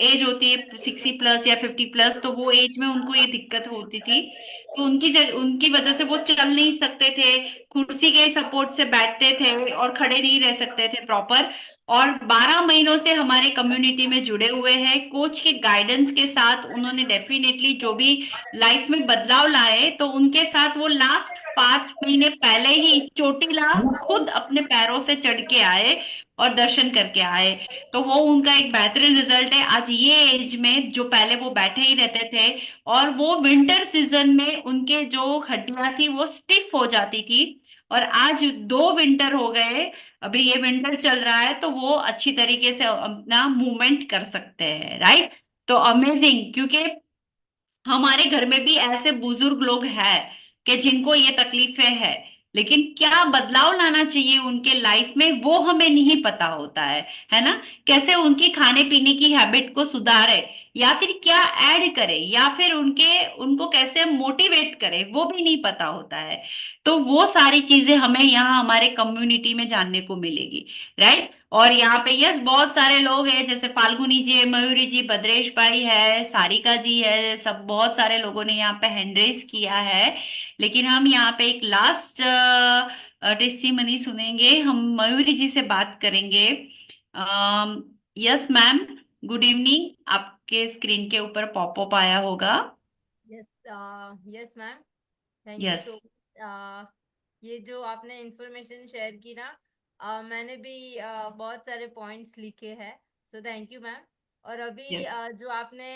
एज होती है 60+ या 50+, तो वो एज में उनको ये दिक्कत होती थी। तो उनकी वजह से वो चल नहीं सकते थे, कुर्सी के सपोर्ट से बैठते थे और खड़े नहीं रह सकते थे प्रॉपर। और 12 महीनों से हमारे कम्युनिटी में जुड़े हुए हैं। कोच के गाइडेंस के साथ उन्होंने डेफिनेटली जो भी लाइफ में बदलाव लाए, तो उनके साथ वो लास्ट 5 महीने पहले ही चोटीला खुद अपने पैरों से चढ़ के आए और दर्शन करके आए। तो वो उनका एक बेहतरीन रिजल्ट है आज ये एज में, जो पहले वो बैठे ही रहते थे। और वो विंटर सीजन में उनके जो हड्डियां थी वो स्टिफ हो जाती थी, और आज 2 विंटर हो गए, अभी ये विंटर चल रहा है, तो वो अच्छी तरीके से अपना मूवमेंट कर सकते हैं, राइट। तो अमेजिंग, क्योंकि हमारे घर में भी ऐसे बुजुर्ग लोग हैं कि जिनको ये तकलीफें हैं, लेकिन क्या बदलाव लाना चाहिए उनके लाइफ में वो हमें नहीं पता होता है ना। कैसे उनकी खाने पीने की हैबिट को सुधारे, या फिर क्या ऐड करे, या फिर उनको कैसे मोटिवेट करे, वो भी नहीं पता होता है। तो वो सारी चीजें हमें यहाँ हमारे कम्युनिटी में जानने को मिलेगी, राइट। और यहाँ पे यस, बहुत सारे लोग हैं, जैसे फाल्गुनी जी है, मयूरी जी, भद्रेश भाई है, सारिका जी है, सब बहुत सारे लोगों ने यहाँ पे हैंड रेस किया है। लेकिन हम यहाँ पे एक लास्ट टेस्टिमनी सुनेंगे, हम मयूरी जी से बात करेंगे। Yes ma'am, good evening. आपके स्क्रीन के ऊपर पॉपअप आया होगा। Yes, yes ma'am, thank you yes. So much. ये जो आपने इंफॉर्मेशन शेयर की ना, मैंने भी बहुत सारे पॉइंट्स लिखे हैं, सो थैंक यू मैम। और अभी यस, जो आपने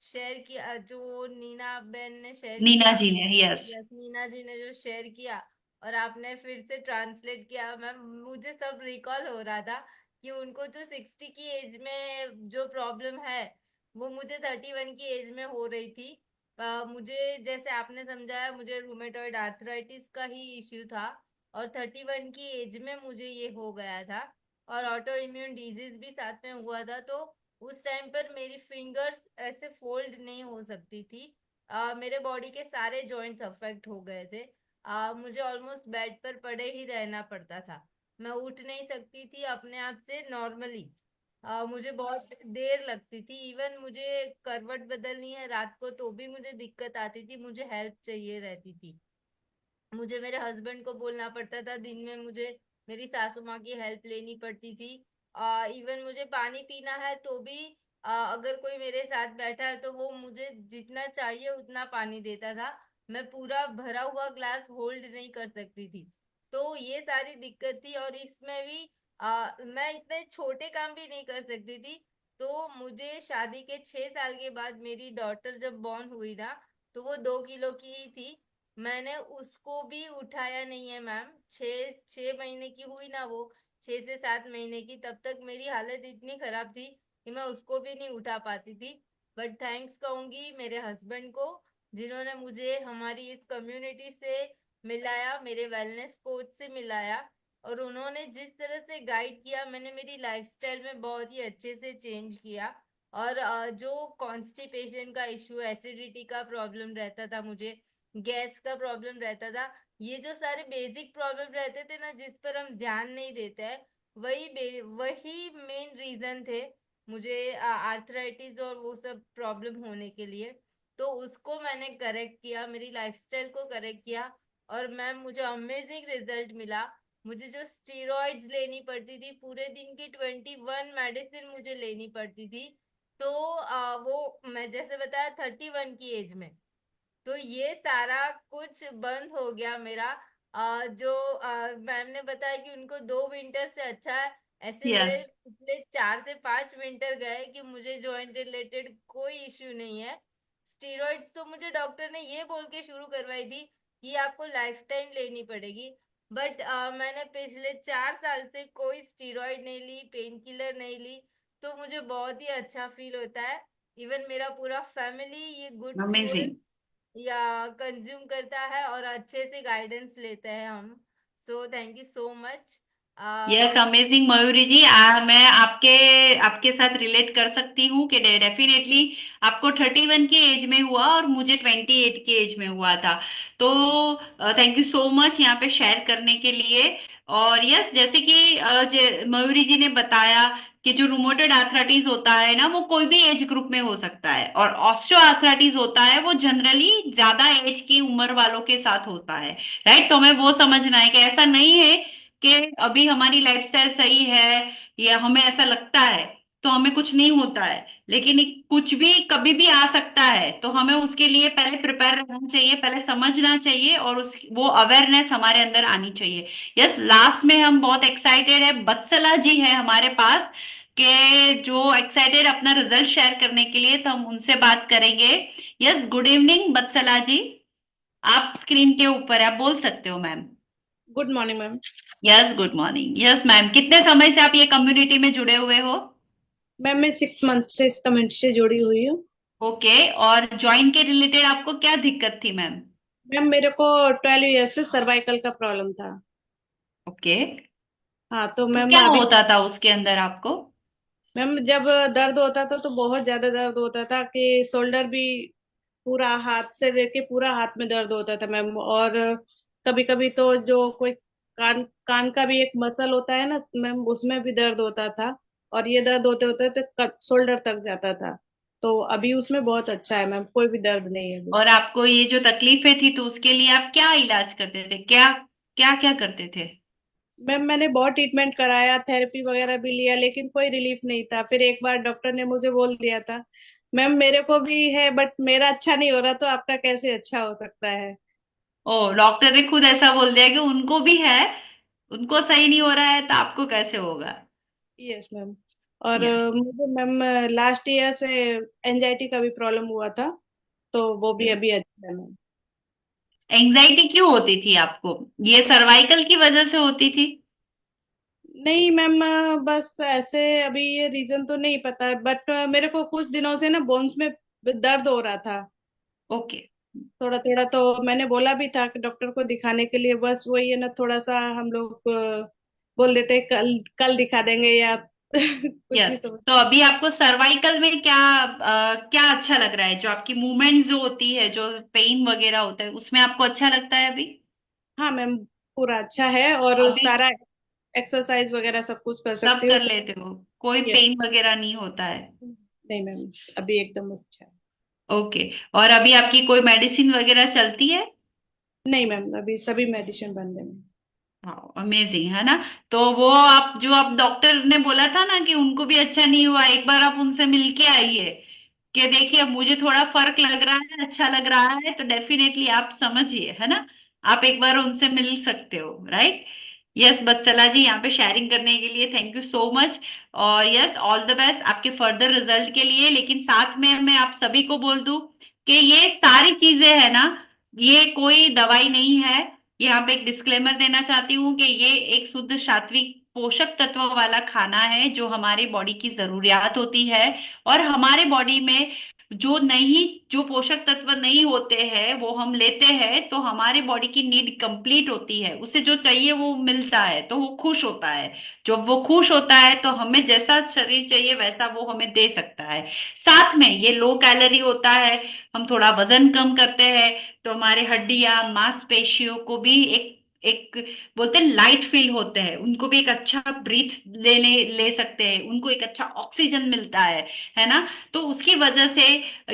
शेयर किया, जो नीना बहन ने शेयर नीना किया, जी ने, यस। यस, नीना जी ने जो शेयर किया और आपने फिर से ट्रांसलेट किया मैम, मुझे सब रिकॉल हो रहा था कि उनको जो 60 की एज में जो प्रॉब्लम है वो मुझे 31 की एज में हो रही थी। मुझे जैसे आपने समझाया, मुझे रूमेटॉइड आर्थराइटिस का ही इश्यू था और 31 की एज में मुझे ये हो गया था, और ऑटो इम्यून डिजीज भी साथ में हुआ था। तो उस टाइम पर मेरी फिंगर्स ऐसे फोल्ड नहीं हो सकती थी। मेरे बॉडी के सारे जॉइंट्स अफेक्ट हो गए थे। मुझे ऑलमोस्ट बेड पर पड़े ही रहना पड़ता था, मैं उठ नहीं सकती थी अपने आप से नॉर्मली। मुझे बहुत देर लगती थी, इवन मुझे करवट बदलनी है रात को तो भी मुझे दिक्कत आती थी, मुझे हेल्प चाहिए रहती थी। मुझे मेरे हस्बैंड को बोलना पड़ता था, दिन में मुझे मेरी सासू माँ की हेल्प लेनी पड़ती थी। इवन मुझे पानी पीना है तो भी अगर कोई मेरे साथ बैठा है तो वो मुझे जितना चाहिए उतना पानी देता था, मैं पूरा भरा हुआ ग्लास होल्ड नहीं कर सकती थी। तो ये सारी दिक्कत थी, और इसमें भी मैं इतने छोटे काम भी नहीं कर सकती थी। तो मुझे शादी के 6 साल के बाद मेरी डॉटर जब बॉर्न हुई ना, तो वो 2 किलो की ही थी। मैंने उसको भी उठाया नहीं है मैम। 6 6 महीने की हुई ना वो, 6 से 7 महीने की, तब तक मेरी हालत इतनी खराब थी कि मैं उसको भी नहीं उठा पाती थी। बट थैंक्स कहूंगी मेरे हस्बैंड को, जिन्होंने मुझे हमारी इस कम्युनिटी से मिलाया, मेरे वेलनेस कोच से मिलाया, और उन्होंने जिस तरह से गाइड किया, मैंने मेरी लाइफस्टाइल में बहुत ही अच्छे से चेंज किया। और जो कॉन्स्टिपेशन का इश्यू, एसिडिटी का प्रॉब्लम रहता था मुझे, गैस का प्रॉब्लम रहता था, ये जो सारे बेसिक प्रॉब्लम रहते थे ना जिस पर हम ध्यान नहीं देते हैं, वही मेन रीजन थे मुझे आर्थराइटिस और वो सब प्रॉब्लम होने के लिए। तो उसको मैंने करेक्ट किया, मेरी लाइफस्टाइल को करेक्ट किया, और मैम मुझे अमेजिंग रिजल्ट मिला। मुझे जो स्टीरॉइड्स लेनी पड़ती थी, पूरे दिन की 21 मेडिसिन मुझे लेनी पड़ती थी, तो वो मैं जैसे बताया 31 की एज में, तो ये सारा कुछ बंद हो गया मेरा। जो मैम ने बताया कि उनको 2 विंटर से अच्छा है, ऐसे मेरे यस। पिछले 4 से 5 विंटर गए कि मुझे जॉइंट रिलेटेड कोई इश्यू नहीं है। स्टीरॉइड्स तो मुझे डॉक्टर ने ये बोल के शुरू करवाई थी कि आपको लाइफ टाइम लेनी पड़ेगी, बट मैंने पिछले 4 साल से कोई स्टीरॉइड नहीं ली, पेन किलर नहीं ली, तो मुझे बहुत ही अच्छा फील होता है। इवन मेरा पूरा फैमिली ये गुड फूड अमेजिंग। या कंज्यूम करता है और अच्छे से गाइडेंस लेते हैं हम। So thank you so much. Yes, amazing Mayuri ji. मैं आपके आपके साथ रिलेट कर सकती हूँ कि डेफिनेटली आपको 31 की एज में हुआ और मुझे 28 की एज में हुआ था। तो थैंक यू सो मच यहाँ पे शेयर करने के लिए। और यस, जैसे कि मयूरी जी ने बताया कि जो रूमेटॉइड आर्थराइटिस होता है ना, वो कोई भी एज ग्रुप में हो सकता है, और ऑस्टियो आर्थराइटिस होता है वो जनरली ज्यादा एज की उम्र वालों के साथ होता है। राइट, तो हमें वो समझना है कि ऐसा नहीं है कि अभी हमारी लाइफस्टाइल सही है या हमें ऐसा लगता है तो हमें कुछ नहीं होता है, लेकिन कुछ भी कभी भी आ सकता है। तो हमें उसके लिए पहले प्रिपेयर रहना चाहिए, पहले समझना चाहिए, और उस वो अवेयरनेस हमारे अंदर आनी चाहिए। यस, लास्ट में हम बहुत एक्साइटेड है, बत्सला जी है हमारे पास के जो एक्साइटेड अपना रिजल्ट शेयर करने के लिए, तो हम उनसे बात करेंगे। यस, गुड इवनिंग बत्सला जी। आप स्क्रीन के ऊपर है, आप बोल सकते हो ma'am. Good morning ma'am. Yes, good morning. Yes ma'am, कितने समय से आप ये कम्युनिटी में जुड़े हुए हो? मैम मैं 6 मंथ से इस कम्युनिटी से जुड़ी हुई हूँ। ओके, और ज्वाइन के रिलेटेड आपको क्या दिक्कत थी मैम? मैम मेरे को 12 ईयर से सर्वाइकल का प्रॉब्लम था। ओके, हाँ तो तो मैम क्या अभी होता था उसके अंदर आपको? मैम जब दर्द होता था तो बहुत ज्यादा दर्द होता था कि शोल्डर भी पूरा हाथ से लेके पूरा हाथ में दर्द होता था मैम। और कभी कभी तो जो कोई कान कान का भी एक मसल होता है ना मैम, उसमें भी दर्द होता था। और ये दर्द होते होते तो शोल्डर तक जाता था। तो अभी उसमें बहुत अच्छा है मैम, कोई भी दर्द नहीं है अभी। और आपको ये जो तकलीफें थी तो उसके लिए आप क्या इलाज करते थे, क्या क्या क्या करते थे? मैम मैंने बहुत ट्रीटमेंट कराया, थेरेपी वगैरह भी लिया, लेकिन कोई रिलीफ नहीं था। फिर एक बार डॉक्टर ने मुझे बोल दिया था, मैम मेरे को भी है बट मेरा अच्छा नहीं हो रहा तो आपका कैसे अच्छा हो सकता है। ओ, डॉक्टर ने खुद ऐसा बोल दिया कि उनको भी है, उनको सही नहीं हो रहा है तो आपको कैसे होगा? Yes ma'am. और यस। मुझे मैम लास्ट ईयर से एंजाइटी का भी प्रॉब्लम हुआ था, तो वो भी अभी अच्छा है मैम। एंजाइटी क्यों होती थी आपको? ये सर्वाइकल की वजह से होती थी? नहीं मैम बस ऐसे अभी ये रीजन तो नहीं पता, बट मेरे को कुछ दिनों से ना बोन्स में दर्द हो रहा था ओके। थोड़ा थोड़ा। तो मैंने बोला भी था कि डॉक्टर को दिखाने के लिए, बस वही है ना, थोड़ा सा हम लोग बोल देते हैं, कल कल दिखा देंगे या कुछ भी यस, समझ। तो अभी आपको सर्वाइकल में क्या क्या अच्छा लग रहा है? जो आपकी मूवमेंट जो होती है, जो पेन वगैरह होता है, उसमें आपको अच्छा लगता है अभी? हाँ मैम पूरा अच्छा है और अभी सारा एक्सरसाइज वगैरह सब कुछ कर सब सकती हूँ। कर लेते हो, कोई यस। पेन वगैरह नहीं होता है? नहीं मैम अभी एकदम अच्छा है। ओके, और अभी आपकी कोई मेडिसिन वगैरह चलती है? नहीं मैम अभी सभी मेडिसिन बंद है मैम। हाँ, अमेजिंग है ना। तो वो आप जो आप डॉक्टर ने बोला था ना कि उनको भी अच्छा नहीं हुआ, एक बार आप उनसे मिलके आइए कि देखिए अब मुझे थोड़ा फर्क लग रहा है, अच्छा लग रहा है, तो डेफिनेटली आप समझिए, है ना। आप एक बार उनसे मिल सकते हो, राइट। यस बत्सला जी, यहाँ पे शेयरिंग करने के लिए थैंक यू सो मच। और यस, ऑल द बेस्ट आपके फर्दर रिजल्ट के लिए। लेकिन साथ में मैं आप सभी को बोल दूं कि ये सारी चीजें है ना, ये कोई दवाई नहीं है। यहाँ पे एक डिस्क्लेमर देना चाहती हूँ कि ये एक शुद्ध सात्विक पोषक तत्व वाला खाना है जो हमारी बॉडी की जरूरियात होती है। और हमारे बॉडी में जो पोषक तत्व नहीं होते हैं वो हम लेते हैं तो हमारे बॉडी की नीड कंप्लीट होती है, उसे जो चाहिए वो मिलता है तो वो खुश होता है। जब वो खुश होता है तो हमें जैसा शरीर चाहिए वैसा वो हमें दे सकता है। साथ में ये लो कैलोरी होता है, हम थोड़ा वजन कम करते हैं तो हमारे हड्डियां मांसपेशियों को भी एक एक बोलते हैं लाइट फील होते हैं, उनको भी एक अच्छा ब्रीथ ले सकते हैं, उनको एक अच्छा ऑक्सीजन मिलता है ना। तो उसकी वजह से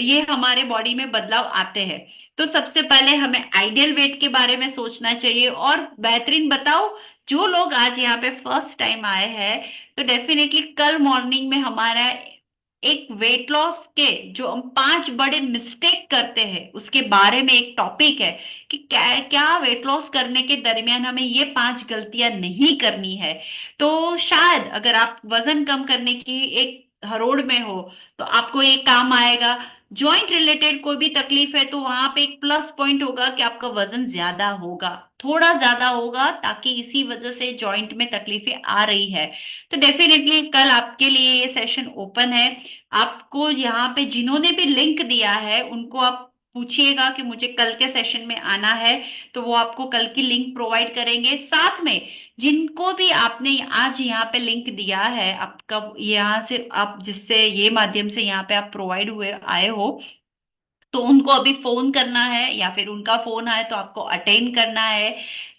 ये हमारे बॉडी में बदलाव आते हैं। तो सबसे पहले हमें आइडियल वेट के बारे में सोचना चाहिए। और बेहतरीन बताओ, जो लोग आज यहाँ पे फर्स्ट टाइम आए हैं तो डेफिनेटली कल मॉर्निंग में हमारा एक वेट लॉस के जो हम 5 बड़े मिस्टेक करते हैं उसके बारे में एक टॉपिक है कि क्या क्या वेट लॉस करने के दरमियान हमें ये 5 गलतियां नहीं करनी है। तो शायद अगर आप वजन कम करने की एक हरोड़ में हो तो आपको ये काम आएगा। जॉइंट रिलेटेड कोई भी तकलीफ है तो वहां पे एक प्लस पॉइंट होगा कि आपका वजन ज्यादा होगा, थोड़ा ज्यादा होगा, ताकि इसी वजह से जॉइंट में तकलीफें आ रही है। तो डेफिनेटली कल आपके लिए ये सेशन ओपन है। आपको यहाँ पे जिन्होंने भी लिंक दिया है उनको आप पूछिएगा कि मुझे कल के सेशन में आना है, तो वो आपको कल की लिंक प्रोवाइड करेंगे। साथ में जिनको भी आपने आज यहाँ पे लिंक दिया है, आपका यहाँ से आप जिससे ये माध्यम से यहाँ पे आप प्रोवाइड हुए आए हो, तो उनको अभी फोन करना है या फिर उनका फोन आए तो आपको अटेंड करना है,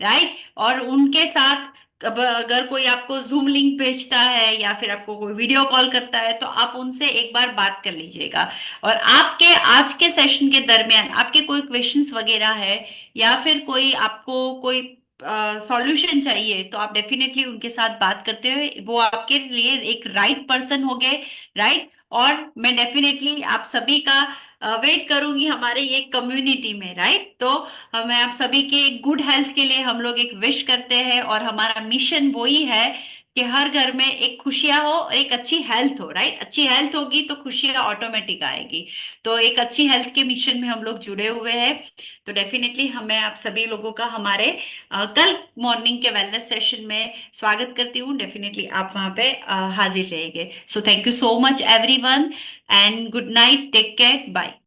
राइट। और उनके साथ अब अगर कोई आपको जूम लिंक भेजता है या फिर आपको कोई वीडियो कॉल करता है तो आप उनसे एक बार बात कर लीजिएगा। और आपके आज के सेशन के दरमियान आपके कोई क्वेश्चंस वगैरह है या फिर कोई आपको कोई सॉल्यूशन चाहिए तो आप डेफिनेटली उनके साथ बात करते हुए वो आपके लिए एक राइट पर्सन हो गए, राइट। और मैं डेफिनेटली आप सभी का वेट करूंगी हमारे ये कम्युनिटी में, राइट। तो मैं आप सभी के गुड हेल्थ के लिए हम लोग एक विश करते हैं और हमारा मिशन वही है कि हर घर में एक खुशियां हो और एक अच्छी हेल्थ हो, राइट। अच्छी हेल्थ होगी तो खुशियां ऑटोमेटिक आएगी। तो एक अच्छी हेल्थ के मिशन में हम लोग जुड़े हुए हैं। तो डेफिनेटली हमें आप सभी लोगों का हमारे कल मॉर्निंग के वेलनेस सेशन में स्वागत करती हूँ। डेफिनेटली आप वहां पे हाजिर रहेंगे। So thank you so much everyone and good night, take care, bye.